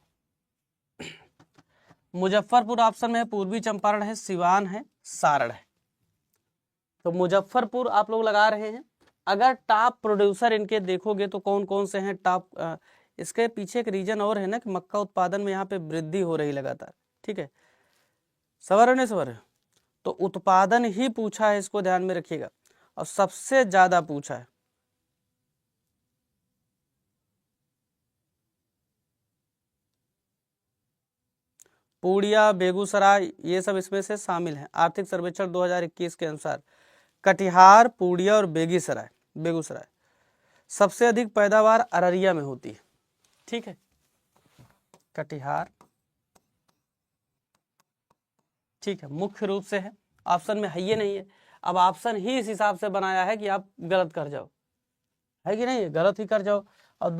मुजफ्फरपुर ऑप्शन में है, पूर्वी चंपारण है, सिवान है, सारण है। तो मुजफ्फरपुर आप लोग लगा रहे हैं। अगर टॉप प्रोड्यूसर इनके देखोगे तो कौन कौन से हैं टॉप, इसके पीछे एक रीजन और है ना कि मक्का उत्पादन में यहाँ पे वृद्धि हो रही लगातार। ठीक है, सवर है नहीं सवर है? तो उत्पादन ही पूछा है, इसको ध्यान में रखिएगा, और सबसे ज्यादा पूछा है। पूर्णिया, बेगूसराय, ये सब इसमें से शामिल हैं। आर्थिक सर्वेक्षण 2021 के अनुसार कटिहार, पूर्णिया और बेगूसराय सबसे अधिक पैदावार अररिया में होती है। ठीक है, कटिहार, ठीक है, मुख्य रूप से है, ऑप्शन में है ये नहीं है। अब ऑप्शन ही इस हिसाब से बनाया है कि आप गलत कर जाओ, है कि नहीं है, गलत ही कर जाओ। और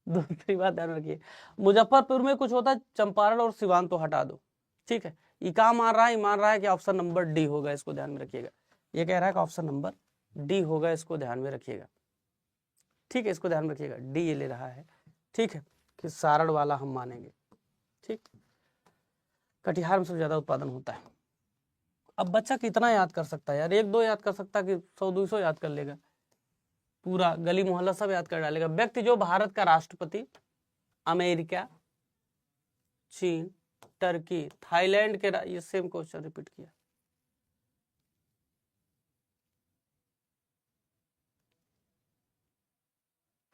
दूसरी बात ध्यान रखिए, मुजफ्फरपुर में कुछ होता है, चंपारण और सिवान तो हटा दो। ठीक है, ये काम मान रहा है कि ऑप्शन नंबर डी होगा, इसको ध्यान में रखिएगा। ये कह रहा है कि ऑप्शन नंबर डी होगा, इसको ध्यान में रखिएगा। ठीक है, इसको ध्यान में रखिएगा, डी ये ले रहा है। ठीक है, कि सारण वाला हम मानेंगे। ठीक, कटिहार में सबसे ज्यादा उत्पादन होता है। अब बच्चा कितना याद कर सकता है यार, एक दो याद कर सकता है कि 100-200 याद कर लेगा? पूरा गली मोहल्ला सब याद कर डालेगा। व्यक्ति जो भारत का राष्ट्रपति अमेरिका, चीन, टर्की, थाईलैंड के ये सेम क्वेश्चन रिपीट किया।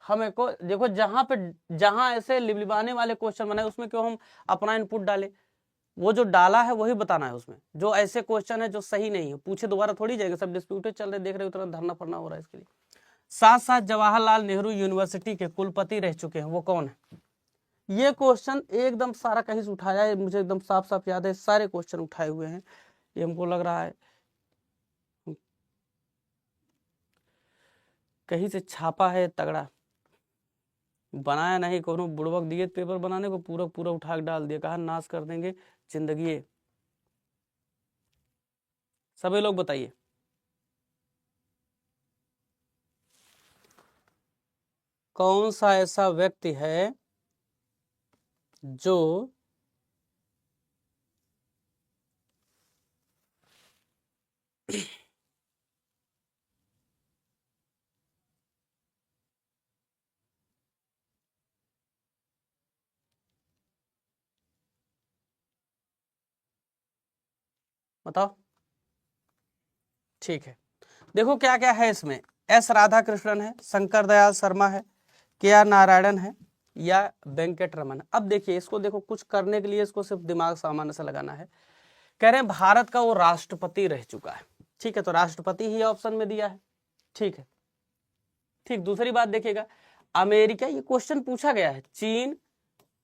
हमें को देखो, जहां ऐसे लिबलिबाने वाले क्वेश्चन बनाए उसमें क्यों हम अपना इनपुट डाले? वो जो डाला है वही बताना है उसमें। जो ऐसे क्वेश्चन है जो सही नहीं है पूछे दोबारा थोड़ी जाएगा, सब डिस्प्यूटेड चल रहे, देख रहे हो उतना धरना फरना हो रहा है इसके लिए। साथ साथ जवाहरलाल नेहरू यूनिवर्सिटी के कुलपति रह चुके हैं, वो कौन है? ये क्वेश्चन एकदम सारा कहीं से उठाया है, मुझे एकदम साफ साफ याद है, सारे क्वेश्चन उठाए हुए हैं। ये हमको लग रहा है कहीं से छापा है तगड़ा, बनाया नहीं, कोनो बुड़बक दिए पेपर बनाने को, पूरा पूरा उठा के डाल दिया, कहा नाश कर देंगे जिंदगी। सभी लोग बताइए, कौन सा ऐसा व्यक्ति है जो बताओ। ठीक है, देखो क्या क्या है इसमें, एस राधा कृष्णन है, शंकर दयाल शर्मा है, के आर नारायणन है, या वेंकट रमन। अब देखिए इसको, देखो कुछ करने के लिए इसको सिर्फ दिमाग सामान्य से लगाना है। कह रहे हैं भारत का वो राष्ट्रपति रह चुका है। ठीक है, तो राष्ट्रपति ही ऑप्शन में दिया है। ठीक है, ठीक, दूसरी बात देखिएगा, अमेरिका, ये क्वेश्चन पूछा गया है, चीन,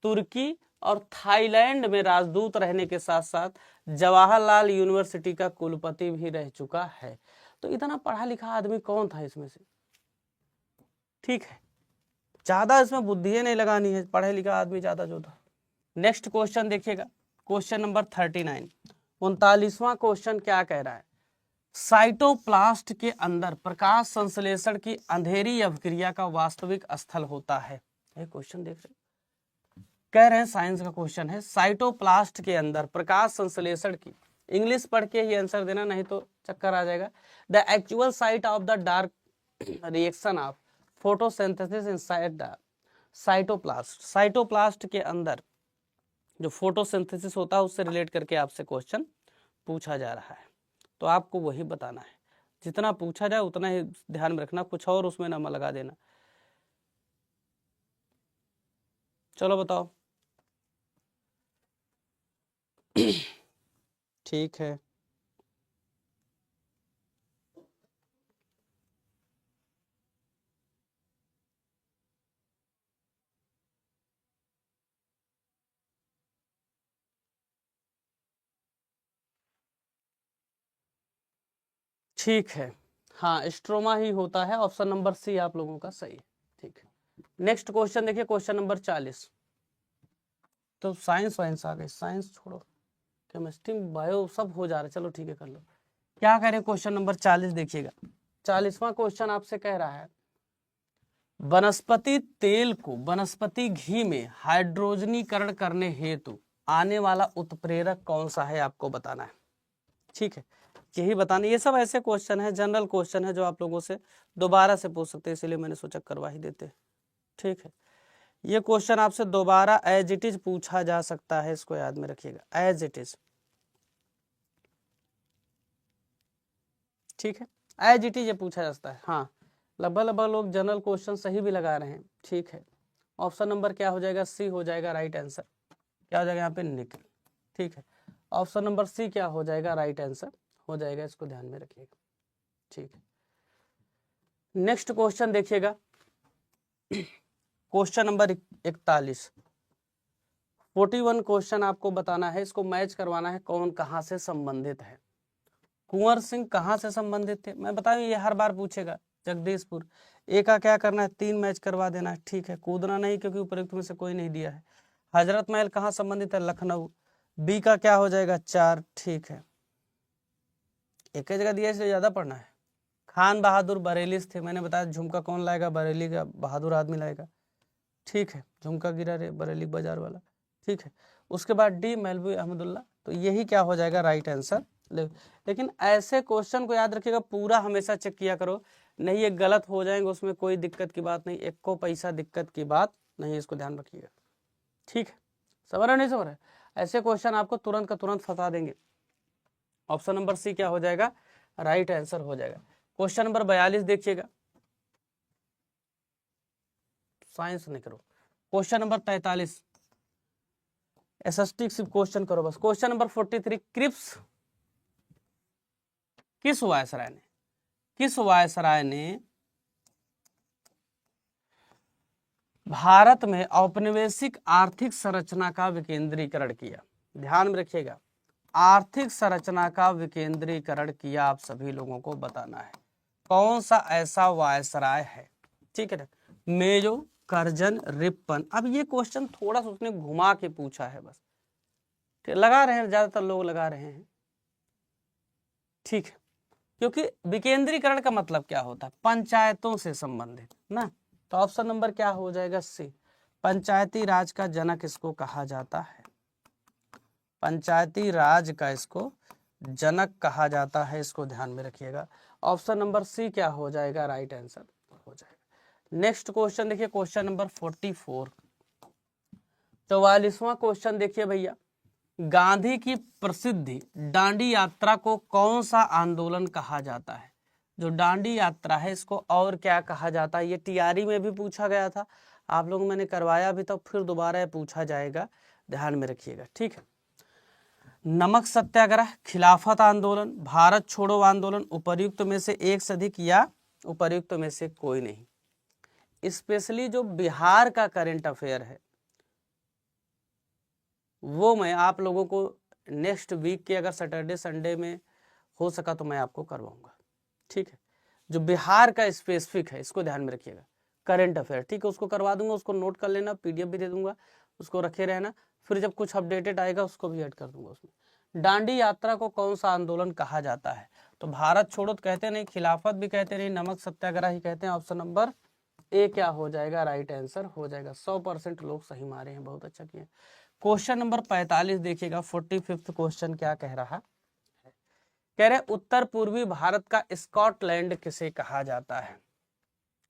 तुर्की और थाईलैंड में राजदूत रहने के साथ साथ जवाहरलाल यूनिवर्सिटी का कुलपति भी रह चुका है। तो इतना पढ़ा लिखा आदमी कौन था इसमें से? ठीक है, ज्यादा इसमें बुद्धि नहीं लगानी है, पढ़े लिखा आदमी ज्यादा जो था। नेक्स्ट क्वेश्चन देखिएगा, क्वेश्चन नंबर 39, 39वां क्वेश्चन क्या कह रहा है? साइटोप्लास्ट के अंदर प्रकाश संश्लेषण की अंधेरी अभिक्रिया का वास्तविक स्थल होता है। ये क्वेश्चन देख रहे, कह रहे हैं साइंस का क्वेश्चन है, साइटोप्लास्ट के अंदर प्रकाश संश्लेषण की, इंग्लिश पढ़ के ही आंसर देना नहीं तो चक्कर आ जाएगा। The actual site of the dark reaction of photosynthesis inside the cytoplast. Cytoplast के अंदर जो फोटोसिंथेसिस होता है उससे रिलेट करके आपसे क्वेश्चन पूछा जा रहा है, तो आपको वही बताना है। जितना पूछा जाए उतना ही ध्यान में रखना, कुछ और उसमें ना लगा देना। चलो बताओ, ठीक है, ठीक है। हाँ, स्ट्रोमा ही होता है। ऑप्शन नंबर सी आप लोगों का सही है। ठीक है, नेक्स्ट क्वेश्चन देखिए, क्वेश्चन नंबर 40। तो साइंस वाइंस आ गई, साइंस छोड़ो, केमिस्ट्री बायो सब हो जा रहा है। चलो ठीक है, कर लो। क्या कह रहे हैं क्वेश्चन नंबर 40 देखिएगा। 40वां क्वेश्चन आपसे कह रहा है वनस्पति तेल को वनस्पति घी में हाइड्रोजनीकरण करने हेतु आने वाला उत्प्रेरक कौन सा है, आपको बताना है। ठीक है, यही बताना। ये सब ऐसे क्वेश्चन है, जनरल क्वेश्चन है, जो आप लोगों से दोबारा से पूछ सकते हैं, इसलिए मैंने सोचा करवा ही देते। ठीक है, ये क्वेश्चन आपसे दोबारा एज इट इज पूछा जा सकता है, इसको याद में रखिएगा, एज इट इज। ठीक है, एज इट इज ये पूछा जा सकता है। हाँ, लगभग लगभग लोग जनरल क्वेश्चन सही भी लगा रहे हैं। ठीक है, ऑप्शन नंबर क्या हो जाएगा, सी हो जाएगा राइट आंसर। क्या हो जाएगा यहाँ पे, निकल। ठीक है, ऑप्शन नंबर सी क्या हो जाएगा, राइट आंसर हो जाएगा, इसको ध्यान में रखिएगा। ठीक है, नेक्स्ट क्वेश्चन देखिएगा, क्वेश्चन नंबर 41। 41 क्वेश्चन आपको बताना है, इसको मैच करवाना है, कौन कहाँ से संबंधित है। कुंवर सिंह कहाँ से संबंधित थे, मैं बताऊं ये हर बार पूछेगा। जगदीशपुर। ए का क्या करना है, 3 मैच करवा देना है। ठीक है, कूदना नहीं, क्योंकि उपयुक्त में से कोई नहीं दिया है। हजरत महल कहाँ संबंधित है, लखनऊ। बी का क्या हो जाएगा, 4। ठीक है, एक ही जगह दिया, इसलिए ज्यादा पढ़ना है। खान बहादुर बरेली थे, मैंने बताया झुमका कौन लाएगा, बरेली का बहादुर आदमी लाएगा। ठीक है, झुमका गिरा रे बरेली बाजार वाला। ठीक है, उसके बाद डी मौलवी अहमदुल्ला। तो यही क्या हो जाएगा, राइट आंसर। लेकिन ऐसे क्वेश्चन को याद रखिएगा, पूरा हमेशा चेक किया करो, नहीं ये गलत हो जाएंगे, उसमें कोई दिक्कत की बात नहीं, एक को पैसा दिक्कत की बात नहीं, इसको ध्यान रखिएगा। ठीक है, समझ रहे नहीं समझ रहे, ऐसे क्वेश्चन आपको तुरंत का तुरंत फंसा देंगे। ऑप्शन नंबर सी क्या हो जाएगा, राइट आंसर हो जाएगा। क्वेश्चन नंबर 42 देखिएगा, साइंस नहीं करो। क्वेश्चन नंबर 43, एसएसटी सिर्फ क्वेश्चन करो बस। क्वेश्चन नंबर 43, क्रिप्स किस वायसराय ने भारत में औपनिवेशिक आर्थिक संरचना का विकेंद्रीकरण किया। ध्यान में रखिएगा, आर्थिक संरचना का विकेंद्रीकरण किया, आप सभी लोगों को बताना है कौन सा ऐसा वायसराय है। ठीक है, मेजो, करजन, रिप्पन। अब ये क्वेश्चन थोड़ा सा उसने घुमा के पूछा है बस, लगा रहे हैं, ज्यादातर लोग लगा रहे हैं। ठीक है, क्योंकि विकेंद्रीकरण का मतलब क्या होता है, पंचायतों से संबंधित ना। तो ऑप्शन नंबर क्या हो जाएगा, सी। पंचायती राज का जनक इसको कहा जाता है, पंचायती राज का इसको जनक कहा जाता है, इसको ध्यान में रखिएगा। ऑप्शन नंबर सी क्या हो जाएगा, राइट आंसर हो जाएगा। नेक्स्ट क्वेश्चन देखिए, क्वेश्चन नंबर 44। 44वां क्वेश्चन देखिए भैया, गांधी की प्रसिद्ध दांडी यात्रा को कौन सा आंदोलन कहा जाता है। जो दांडी यात्रा है, इसको और क्या कहा जाता है, ये टीआरई में भी पूछा गया था, आप लोगों मैंने करवाया भी, तो फिर दोबारा पूछा जाएगा, ध्यान में रखिएगा। ठीक है, नमक सत्याग्रह, खिलाफत आंदोलन, भारत छोड़ो आंदोलन, उपर्युक्त में से एक से अधिक या उपर्युक्त में से कोई नहीं। स्पेशली जो बिहार का करंट अफेयर है, वो मैं आप लोगों को नेक्स्ट वीक के, अगर सैटरडे संडे में हो सका तो मैं आपको करवाऊंगा। ठीक है, जो बिहार का स्पेसिफिक है, इसको ध्यान में रखिएगा, करंट अफेयर। ठीक है, उसको करवा दूंगा, उसको नोट कर लेना, पीडीएफ भी दे दूंगा, उसको रखे रहना, फिर जब कुछ अपडेटेड आएगा उसको भी ऐड कर दूंगा उसमें। दांडी यात्रा को कौन सा आंदोलन कहा जाता है, तो भारत छोड़ो तो कहते नहीं, खिलाफत भी कहते नहीं, नमक सत्याग्रह ही कहते हैं। ऑप्शन नंबर ए क्या हो जाएगा, राइट आंसर हो जाएगा। 100% लोग सही मारे हैं, बहुत अच्छा किए। क्वेश्चन नंबर 45 देखिएगा, 45वां क्वेश्चन क्या कह रहा है, कह रहे उत्तर पूर्वी भारत का स्कॉटलैंड किसे कहा जाता है।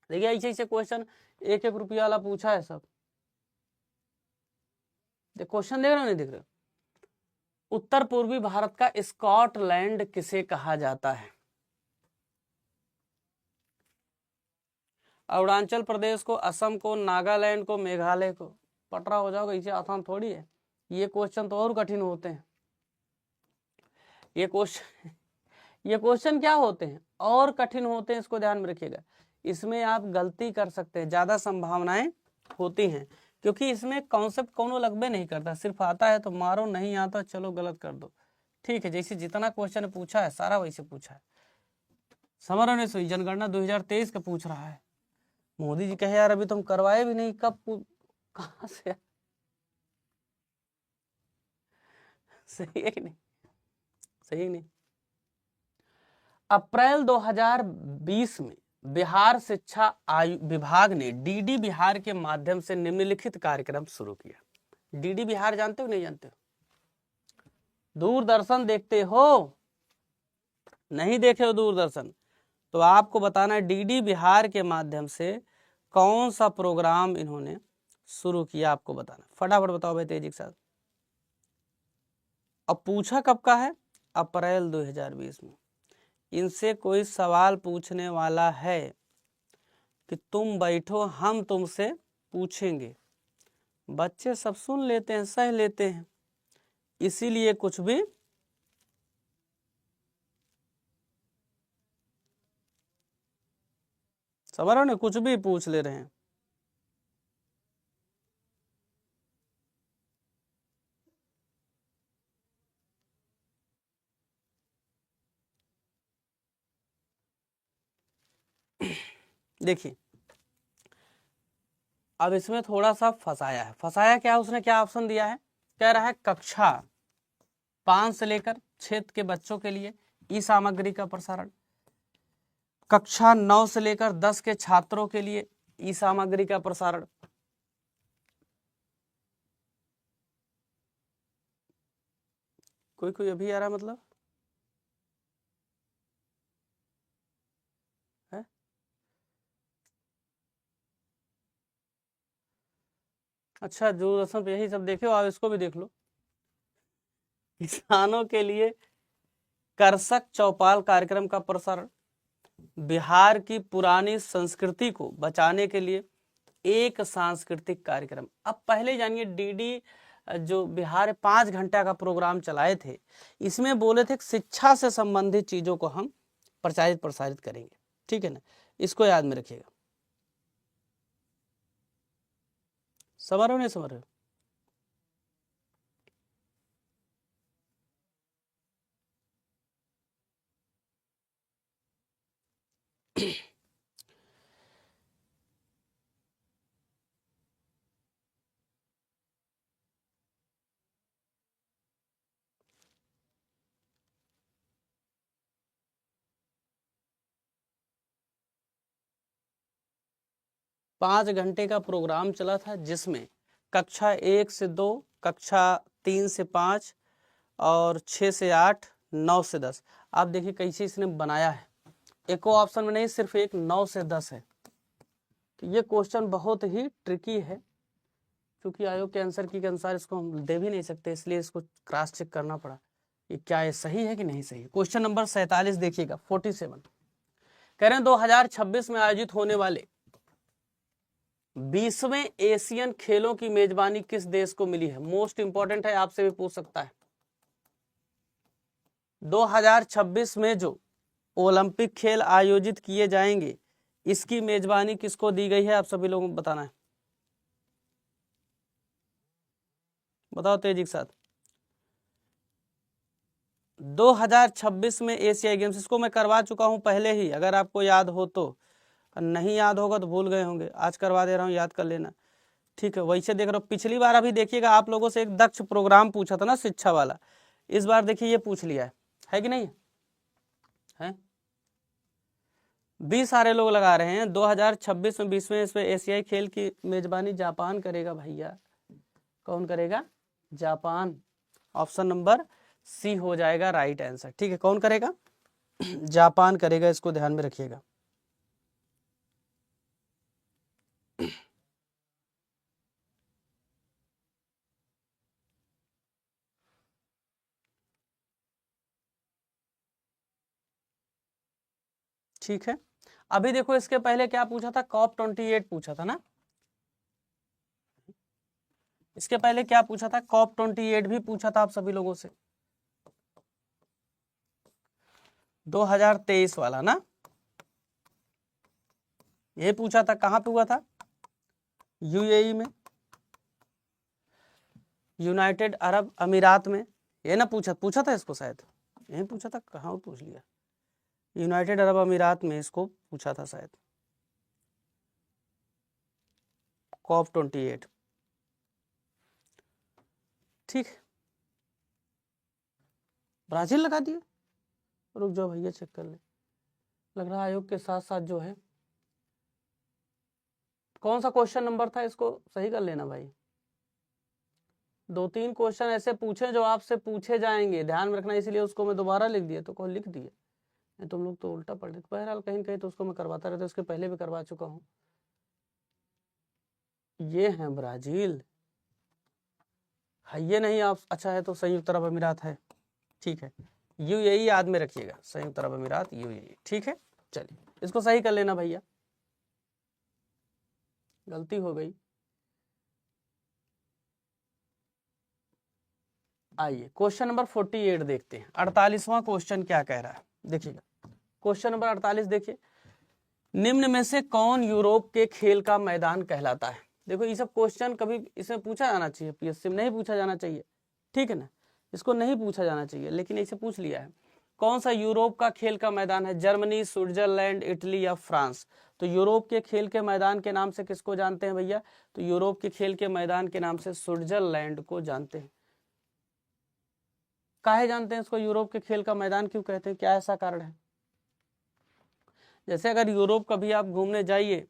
देखिए ऐसे ऐसे क्वेश्चन 1-1 रुपया वाला पूछा है सब। क्वेश्चन देख रहे हो नहीं दिख रहे, उत्तर पूर्वी भारत का स्कॉटलैंड किसे कहा जाता है। अरुणाचल प्रदेश को, असम को, नागालैंड को, मेघालय को। पटरा हो जाओगे, इसे आसान थोड़ी है, ये क्वेश्चन तो और कठिन होते हैं। ये क्वेश्चन क्या होते हैं और कठिन होते हैं, इसको ध्यान में रखिएगा। इसमें आप गलती कर सकते हैं, ज्यादा संभावनाएं होती हैं, क्योंकि इसमें कॉन्सेप्ट कोनो लगबे नहीं करता, सिर्फ आता है तो मारो, नहीं आता चलो गलत कर दो। ठीक है, जैसे जितना क्वेश्चन पूछा है सारा वैसे पूछा है। समझ रहे हो? जनगणना 2023 का पूछ रहा है। मोदी जी कहे यार अभी तुम करवाए भी नहीं, कहाँ से? सही है कि नहीं? सही है नहीं? अप्रैल 2020 में बिहार शिक्षा विभाग ने डीडी बिहार के माध्यम से निम्नलिखित कार्यक्रम शुरू किया। डीडी बिहार जानते हो नहीं जानते हो? दूरदर्शन देखते हो? नहीं देखे हो दूरदर्शन तो आपको बताना है डीडी बिहार के माध्यम से कौन सा प्रोग्राम इन्होंने शुरू किया, आपको बताना। फटाफट बताओ भाई तेजी के साथ। अब पूछा कब का है? अप्रैल 2020 में। इनसे कोई सवाल पूछने वाला है कि तुम बैठो हम तुमसे पूछेंगे, बच्चे सब सुन लेते हैं, सह लेते हैं, इसीलिए कुछ भी समझ रहे हो ना, कुछ भी पूछ ले रहे हैं। देखिए अब इसमें थोड़ा सा फंसाया है। फंसाया क्या? उसने क्या ऑप्शन दिया है? कह रहा है कक्षा 5 से लेकर 6 के बच्चों के लिए ई सामग्री का प्रसारण, कक्षा 9 से लेकर 10 के छात्रों के लिए ई सामग्री का प्रसारण, कोई कोई अभी आ रहा मतलब है? अच्छा दूरदर्शन पे यही सब देखे हो, आप इसको भी देख लो। किसानों के लिए कर्षक चौपाल कार्यक्रम का प्रसारण, बिहार की पुरानी संस्कृति को बचाने के लिए एक सांस्कृतिक कार्यक्रम। अब पहले जानिए डीडी जो बिहार 5 घंटा का प्रोग्राम चलाए थे, इसमें बोले थे शिक्षा से संबंधित चीजों को हम प्रसारित करेंगे। ठीक है ना, इसको याद में रखिएगा। समझ रहे हो नहीं समझ रहे हो? पाँच घंटे का प्रोग्राम चला था, जिसमें कक्षा 1 से 2, कक्षा 3 से 5 और 6 से 8, 9 से 10। आप देखिए कैसे इसने बनाया है, एको ऑप्शन में नहीं, सिर्फ एक 9 से 10 है। तो ये क्वेश्चन बहुत ही ट्रिकी है, क्योंकि आयोग के आंसर की के अनुसार इसको हम दे भी नहीं सकते, इसलिए इसको क्रॉस चेक करना पड़ा कि क्या ये सही है कि नहीं सही। क्वेश्चन नंबर 47 देखिएगा, 47 कह रहे हैं 2026 में आयोजित होने वाले 20वें एशियन खेलों की मेजबानी किस देश को मिली है? मोस्ट इंपॉर्टेंट है, आपसे भी पूछ सकता है। 2026 में जो ओलंपिक खेल आयोजित किए जाएंगे, इसकी मेजबानी किसको दी गई है? आप सभी लोगों को बताना है, बताओ तेजी के साथ। 2026 में एशियाई गेम्स, इसको मैं करवा चुका हूं पहले ही, अगर आपको याद हो तो। नहीं याद होगा तो भूल गए होंगे, आज करवा दे रहा हूं, याद कर लेना। ठीक है, वैसे देख रहा हूँ पिछली बार, अभी देखिएगा आप लोगों से एक दक्ष प्रोग्राम पूछा था ना शिक्षा वाला, इस बार देखिए ये पूछ लिया है कि नहीं है? 20 सारे लोग लगा रहे हैं। 2026 में 20वें इसमें एशियाई खेल की मेजबानी जापान करेगा भैया। कौन करेगा? जापान। ऑप्शन नंबर सी हो जाएगा राइट आंसर। ठीक है, कौन करेगा? जापान करेगा, इसको ध्यान में रखिएगा। ठीक है, अभी देखो इसके पहले क्या पूछा था? कॉप 28 पूछा था ना। इसके पहले क्या पूछा था? कॉप 28 भी पूछा था आप सभी लोगों से। 2023 वाला ना, ये पूछा था, कहाँ पे हुआ था? यूएई में, यूनाइटेड अरब अमीरात में, ये ना पूछा था इसको, शायद यही पूछा था, कहाँ पूछ लिया, यूनाइटेड अरब अमीरात में इसको पूछा था शायद, COP28। ठीक, ब्राजील लगा दिए, रुक जाओ भैया चेक कर ले, लग रहा है आयोग के साथ साथ जो है, कौन सा क्वेश्चन नंबर था, इसको सही कर लेना भाई। 2-3 क्वेश्चन ऐसे पूछे जो आपसे पूछे जाएंगे, ध्यान में रखना, इसलिए उसको मैं दोबारा लिख दिया, तो कौन लिख दिया, तुम लोग तो उल्टा पढ़ रहे। बहरहाल कहीं कहीं तो उसको मैं करवाता रहता, उसके पहले भी करवा चुका हूँ। ये है ब्राजील, है ये नहीं आप, अच्छा है तो संयुक्त अरब अमीरात है, ठीक है, यूएई याद में रखिएगा, संयुक्त अरब अमीरात यूएई, ठीक है। चलिए इसको सही कर लेना भैया, गलती हो गई। आइए क्वेश्चन नंबर 48 देखते हैं, 48वां क्वेश्चन क्या कह रहा है, देखिएगा क्वेश्चन नंबर 48 देखिए, निम्न में से कौन यूरोप के खेल का मैदान कहलाता है। देखो ये सब क्वेश्चन कभी इसमें पूछा जाना चाहिए, पीएससी में नहीं पूछा जाना चाहिए, ठीक है ना, इसको नहीं पूछा जाना चाहिए, लेकिन इसे पूछ लिया है। कौन सा यूरोप का खेल का मैदान है, जर्मनी, स्विट्जरलैंड, इटली या फ्रांस। तो यूरोप के खेल के मैदान के नाम से किसको जानते हैं भैया, तो यूरोप के खेल के मैदान के नाम से स्विट्जरलैंड को जानते हैं। काहे जानते हैं इसको, यूरोप के खेल का मैदान क्यों कहते हैं, क्या ऐसा कारण है? जैसे अगर यूरोप कभी आप घूमने जाइए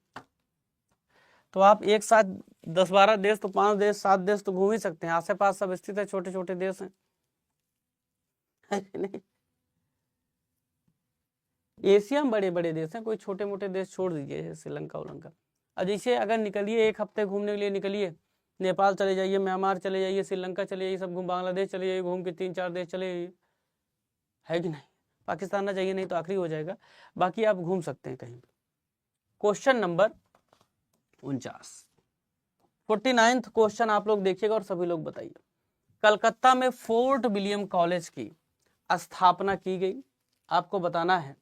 तो आप एक साथ 10-12 देश, तो 5 देश 7 देश तो घूम ही सकते हैं, आस पास सब स्थित है, छोटे छोटे देश हैं, है कि नहीं? एशिया में बड़े बड़े देश हैं, कोई छोटे मोटे देश छोड़ दीजिए, जैसे श्रीलंका उलंका। अब जैसे अगर निकलिए, एक हफ्ते घूमने के लिए निकलिए, नेपाल चले जाइए, म्यांमार चले जाइए, श्रीलंका चले जाइए, सब घूम, बांग्लादेश चले जाइए, घूम के 3-4 देश चले जाइए, है कि नहीं? पाकिस्तान ना जाइए, नहीं तो आखिरी हो जाएगा, बाकी आप घूम सकते हैं कहीं भी। क्वेश्चन नंबर 49, 49वां क्वेश्चन आप लोग देखिएगा और सभी लोग बताइए। कलकत्ता में फोर्ट विलियम कॉलेज की स्थापना की गई। आपको बताना है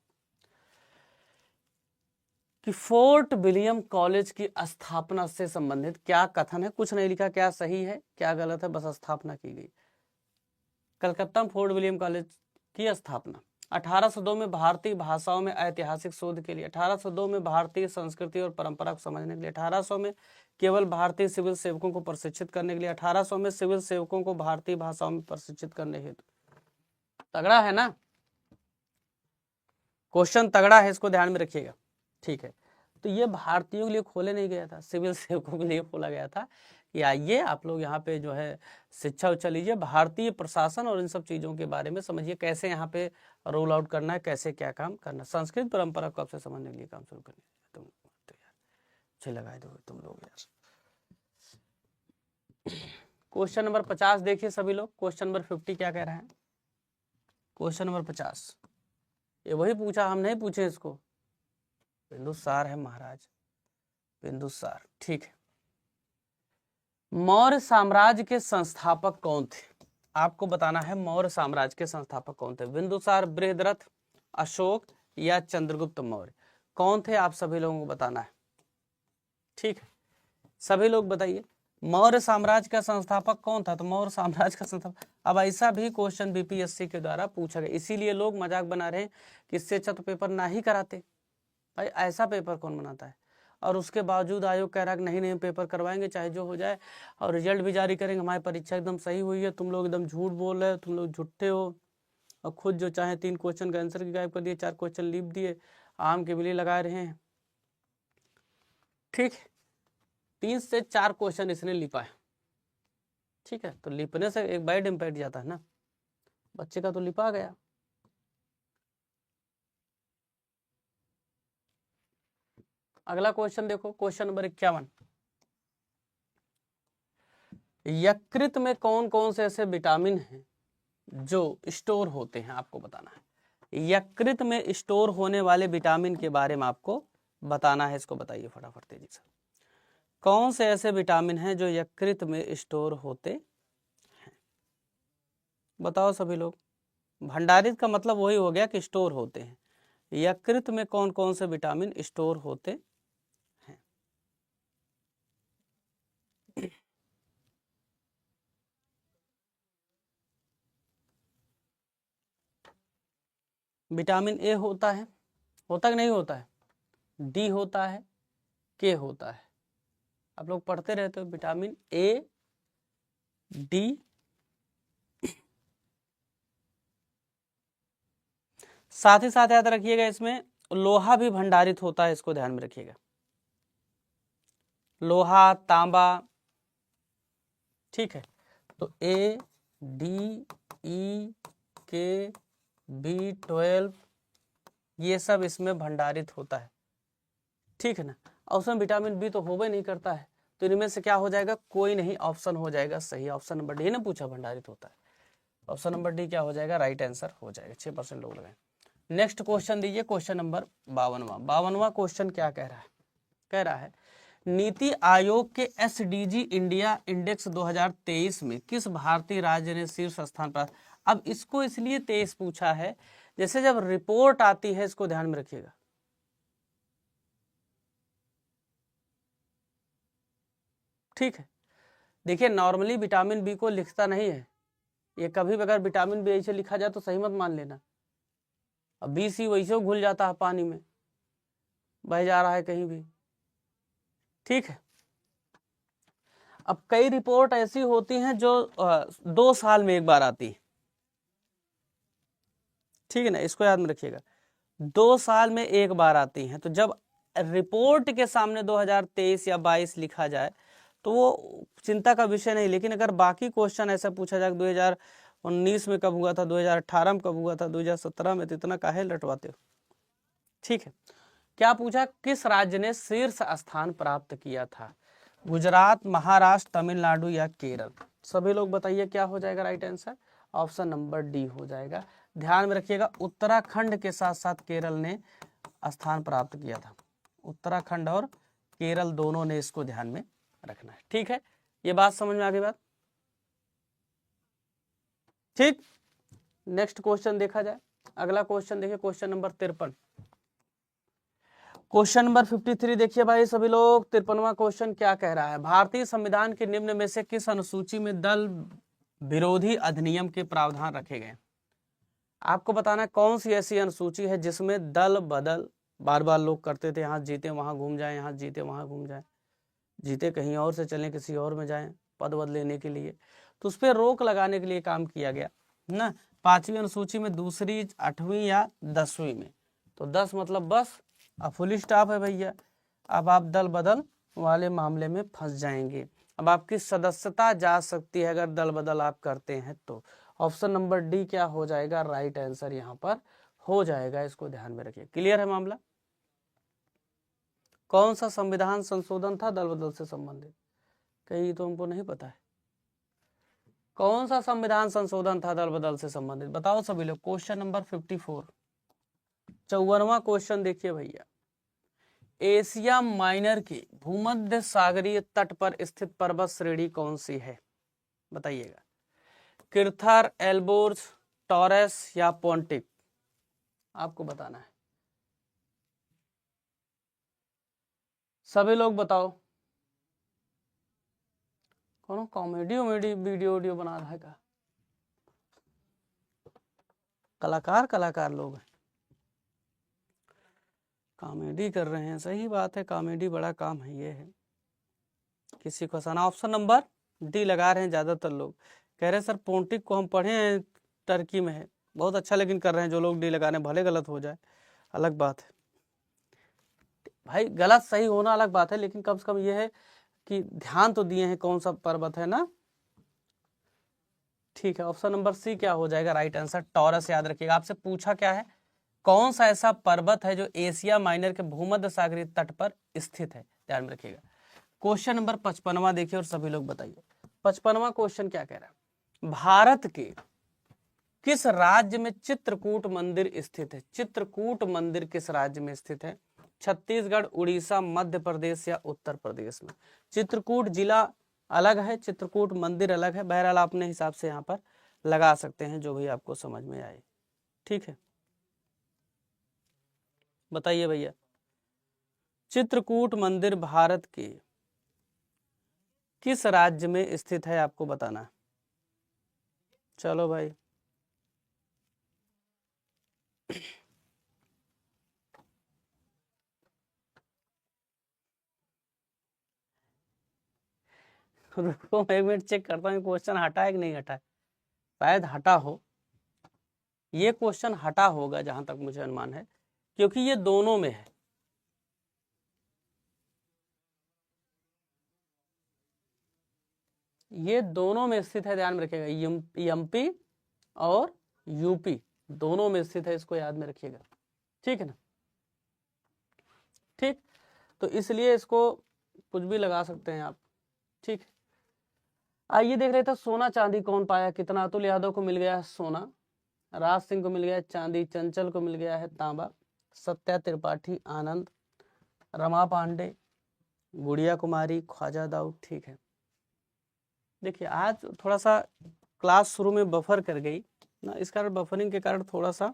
कि फोर्ट विलियम कॉलेज की स्थापना से संबंधित क्या कथन है, कुछ नहीं लिखा, क्या सही है क्या गलत है, बस स्थापना की गई। कलकत्ता में फोर्ट विलियम कॉलेज की स्थापना 1802 में भारतीय भाषाओं में ऐतिहासिक शोध के लिए, 1802 में भारतीय संस्कृति और परंपरा को समझने के लिए, 1800 में केवल भारतीय सिविल सेवकों को प्रशिक्षित करने के लिए, 1800 में सिविल सेवकों को भारतीय भाषाओं में प्रशिक्षित करने हेतु। तगड़ा है ना क्वेश्चन, तगड़ा है, इसको ध्यान में रखिएगा, ठीक है। तो ये भारतीयों के लिए खोले नहीं गया था, सिविल सेवकों के लिए खोला गया था कि आइए आप लोग यहाँ पे जो है शिक्षा उच्छा लीजिए, भारतीय प्रशासन और इन सब चीज़ों के बारे में समझिए, कैसे यहाँ पे रोल आउट करना है, कैसे क्या काम करना, संस्कृत परंपरा को आपसे समझने के लिए काम शुरू करने। तुम तो यार अच्छे लगाए दो तुम लोग यार। क्वेश्चन नंबर 50 देखिए सभी लोग, क्वेश्चन नंबर 50 क्या कह रहा है, क्वेश्चन नंबर 50 ये वही पूछा, हम नहीं पूछे इसको, बिंदुसार है महाराज, बिंदुसार, ठीक है। मौर्य साम्राज्य के संस्थापक कौन थे, आपको बताना है मौर्य साम्राज्य के संस्थापक कौन थे, बिंदुसार, बृहद्रथ, अशोक या चंद्रगुप्त मौर्य, कौन थे आप सभी लोगों को बताना है, ठीक है। सभी लोग बताइए मौर्य साम्राज्य का संस्थापक कौन था, तो मौर्य साम्राज्य का संस्थापक, अब ऐसा भी क्वेश्चन बीपीएससी के द्वारा पूछा गया, इसीलिए लोग मजाक बना रहे हैं कि इससे अच्छा तो पेपर ना ही कराते, भाई ऐसा पेपर कौन बनाता है, और उसके बावजूद आयोग कह रहा है कि नहीं नहीं पेपर करवाएंगे चाहे जो हो जाए, और रिजल्ट भी जारी करेंगे, हमारी परीक्षा एकदम सही हुई है, तुम लोग एकदम झूठ बोल रहे हो, तुम लोग झूठे हो, और खुद जो चाहे 3 क्वेश्चन का आंसर गायब कर दिए, 4 क्वेश्चन लिप दिए, आम के बिल्ली लगा रहे हैं, ठीक है। 3 से 4 क्वेश्चन इसने लिपा है, ठीक है, तो लिपने से एक बैड इम्पैक्ट जाता है ना, बच्चे का तो लिपा गया। अगला क्वेश्चन देखो, क्वेश्चन नंबर 51, यकृत में कौन कौन से ऐसे विटामिन हैं जो स्टोर होते हैं, आपको बताना है, यकृत में स्टोर होने वाले विटामिन के बारे में आपको बताना है, इसको बताइए फटाफट तेजी से, कौन से ऐसे विटामिन हैं जो यकृत में स्टोर होते हैं, बताओ सभी लोग भंडारित का मतलब वही हो गया कि स्टोर होते हैं। यकृत में कौन कौन से विटामिन स्टोर होते हैं? विटामिन ए होता है, होता कि नहीं होता है? डी होता है, के होता है? आप लोग पढ़ते रहते हो, विटामिन ए, डी, साथ ही साथ याद रखिएगा इसमें लोहा भी भंडारित होता है, इसको ध्यान में रखिएगा। लोहा, तांबा, ठीक है। तो ए, डी, ई, के, B12 ये सब इसमें भंडारित होता है, ठीक है ना। और उसमें विटामिन बी तो होबे नहीं करता है, तो इनमें से क्या हो जाएगा? कोई नहीं, ऑप्शन हो जाएगा सही, ऑप्शन नंबर डी ने पूछा भंडारित होता है, ऑप्शन नंबर डी क्या हो जाएगा? राइट आंसर हो जाएगा। 6% लोग लगाए। नेक्स्ट क्वेश्चन दीजिए, क्वेश्चन नंबर 52वां क्वेश्चन क्या कह रहा है? कह रहा है नीति आयोग के SDG इंडिया इंडेक्स 2023 में किस भारतीय राज्य ने शीर्ष स्थान प्राप्त? अब इसको इसलिए 23 पूछा है, जैसे जब रिपोर्ट आती है, इसको ध्यान में रखिएगा, ठीक है। देखिए नॉर्मली विटामिन बी को लिखता नहीं है, ये कभी भी अगर विटामिन बी ऐसे लिखा जाए तो सही मत मान लेना। अब बी सी वैसे घुल जाता है पानी में, बह जा रहा है कहीं भी, ठीक है। अब कई रिपोर्ट ऐसी होती हैं जो 2 साल में एक बार आती है, ठीक है ना, इसको याद में रखिएगा, 2 साल में एक बार आती हैं। तो जब रिपोर्ट के सामने 2023 या 22 लिखा जाए तो वो चिंता का विषय नहीं, लेकिन अगर बाकी क्वेश्चन ऐसा पूछा जाए 2019 में कब हुआ था, 2018 में कब हुआ था, 2017 में, तो इतना काहे लटवाते हो, ठीक है। क्या पूछा? किस राज्य ने शीर्ष स्थान प्राप्त किया था? गुजरात, महाराष्ट्र, तमिलनाडु या केरल? सभी लोग बताइए क्या हो जाएगा right answer? Option number D हो जाएगा। ध्यान में रखिएगा, उत्तराखंड के साथ साथ केरल ने स्थान प्राप्त किया था, उत्तराखंड और केरल दोनों ने, इसको ध्यान में रखना है, ठीक है। ये बात समझ में आ गई बात, ठीक। नेक्स्ट क्वेश्चन देखा जाए, अगला क्वेश्चन देखिए, क्वेश्चन नंबर 53। क्वेश्चन नंबर 53 देखिए भाई सभी लोग, 53वां क्वेश्चन क्या कह रहा है? भारतीय संविधान के निम्न में से किस अनुसूची में दल विरोधी अधिनियम के प्रावधान रखे गए? आपको बताना है कौन सी ऐसी अनुसूची है जिसमें दल बदल बार बार लोग करते थे, यहाँ जीते वहां घूम जाए, यहाँ जीते वहां घूम जाए, जीते कहीं और से चलें किसी और में जाएं पद बद लेने के लिए, तो उस पर रोक लगाने के लिए काम किया गया ना। 5वीं अनुसूची में, दूसरी, 8वीं या 10वीं में? तो 10 मतलब बस, अब फुल स्टॉप है भैया। अब आप दल बदल वाले मामले में फंस जाएंगे। अब आपकी सदस्यता जा सकती है अगर दल बदल आप करते हैं तो। ऑप्शन नंबर डी क्या हो जाएगा? राइट आंसर यहाँ पर हो जाएगा, इसको ध्यान में रखिए। क्लियर है मामला? कौन सा संविधान संशोधन था दल बदल से संबंधित? कहीं तो हमको नहीं पता है, कौन सा संविधान संशोधन था दल बदल से संबंधित? बताओ सभी लोग। क्वेश्चन नंबर 54, 54वां क्वेश्चन देखिए भैया। एशिया माइनर की भूमध्य सागरीय तट पर स्थित पर्वत श्रेणी कौन सी है? बताइएगा। किर्थर, एल्बोर्ज, टॉरस या पोंटिक? आपको बताना है, सभी लोग बताओ। कौन कॉमेडी वीडियो बना रहा है का? कलाकार लोग हैं, कॉमेडी कर रहे हैं। सही बात है, कॉमेडी बड़ा काम है, ये है किसी को हंसाना। ऑप्शन नंबर डी लगा रहे हैं ज्यादातर लोग, कह रहे हैं सर पोंटिक को हम पढ़े हैं, टर्की में है, बहुत अच्छा, लेकिन कर रहे हैं जो लोग डी लगा रहे हैं, भले गलत हो जाए अलग बात है भाई, गलत सही होना अलग बात है, लेकिन कम से कम ये है कि ध्यान तो दिए हैं कौन सा पर्वत है ना, ठीक है। ऑप्शन नंबर सी क्या हो जाएगा राइट आंसर? टॉरस। याद रखिएगा, आपसे पूछा क्या है, कौन सा ऐसा पर्वत है जो एशिया माइनर के भूमध्य सागरीय तट पर स्थित है? ध्यान में रखिएगा। क्वेश्चन नंबर 55वां देखिए और सभी लोग बताइए। 55वां क्वेश्चन क्या कह रहा है? भारत के किस राज्य में चित्रकूट मंदिर स्थित है? चित्रकूट मंदिर किस राज्य में स्थित है? छत्तीसगढ़, उड़ीसा, मध्य प्रदेश या उत्तर प्रदेश में? चित्रकूट जिला अलग है, चित्रकूट मंदिर अलग है, बहरहाल अपने हिसाब से यहाँ पर लगा सकते हैं जो भी आपको समझ में आए, ठीक है, बताइए भैया। चित्रकूट मंदिर भारत के किस राज्य में स्थित है, आपको बताना है। चलो भाई, रुको मैं एक मिनट चेक करता हूँ क्वेश्चन हटा है कि नहीं हटा है। शायद हटा हो, ये क्वेश्चन हटा होगा जहां तक मुझे अनुमान है, क्योंकि ये दोनों में है। ये दोनों में स्थित है, ध्यान में रखिएगा। एमपी और यूपी दोनों में स्थित है, इसको याद में रखिएगा, ठीक है ना। ठीक, तो इसलिए इसको कुछ भी लगा सकते हैं आप, ठीक। आइए देख रहे थे सोना चांदी कौन पाया कितना। अतुल यादव को मिल गया है सोना, राज सिंह को मिल गया है चांदी, चंचल को मिल गया है तांबा, सत्या त्रिपाठी आनंद, रमा पांडे, गुड़िया कुमारी, ख्वाजा दाऊद, ठीक है। देखिए आज थोड़ा सा क्लास शुरू में बफर कर गई ना, इस कारण बफरिंग के कारण थोड़ा सा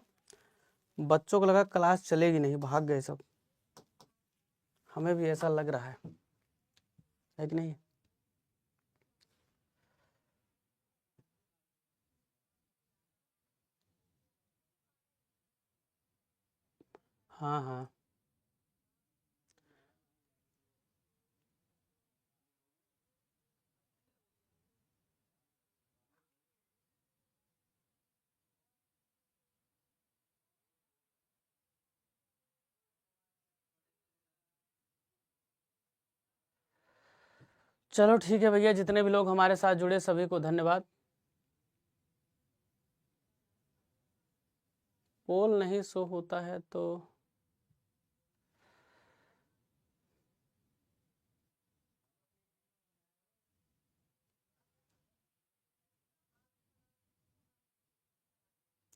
बच्चों को लगा क्लास चलेगी नहीं, भाग गए सब। हमें भी ऐसा लग रहा है कि नहीं। हाँ हाँ, चलो ठीक है भैया, जितने भी लोग हमारे साथ जुड़े सभी को धन्यवाद। पोल नहीं शो होता है तो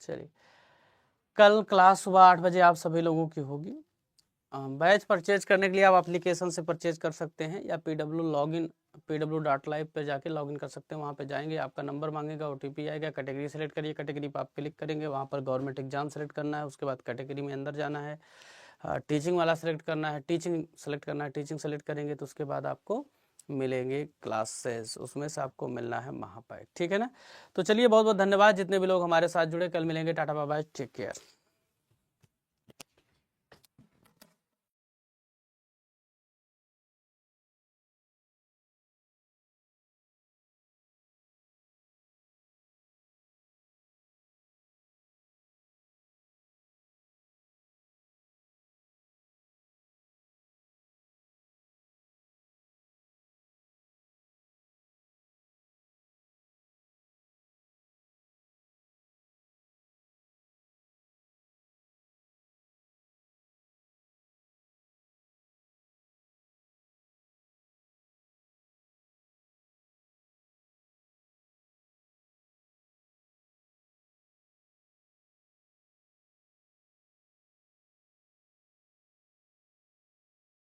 चलिए, कल क्लास सुबह 8 बजे आप सभी लोगों की होगी। बैच परचेज करने के लिए आप एप्लीकेशन से परचेज कर सकते हैं, या pw.live पे जाके लॉगिन कर सकते हैं। वहाँ पे जाएंगे, आपका नंबर मांगेगा, OTP आएगा, कैटेगरी सेलेक्ट करिए, कैटेगरी पर आप क्लिक करेंगे, वहाँ पर गवर्नमेंट एग्जाम सेलेक्ट करना है, उसके बाद कैटेगरी में अंदर जाना है, टीचिंग वाला सेलेक्ट करना है, टीचिंग सेलेक्ट करना है, टीचिंग सेलेक्ट करेंगे तो उसके बाद आपको मिलेंगे क्लासेस, उसमें से आपको मिलना है महापाठ, ठीक है ना। तो चलिए बहुत बहुत धन्यवाद जितने भी लोग हमारे साथ जुड़े, कल मिलेंगे, tata bye bye, take care.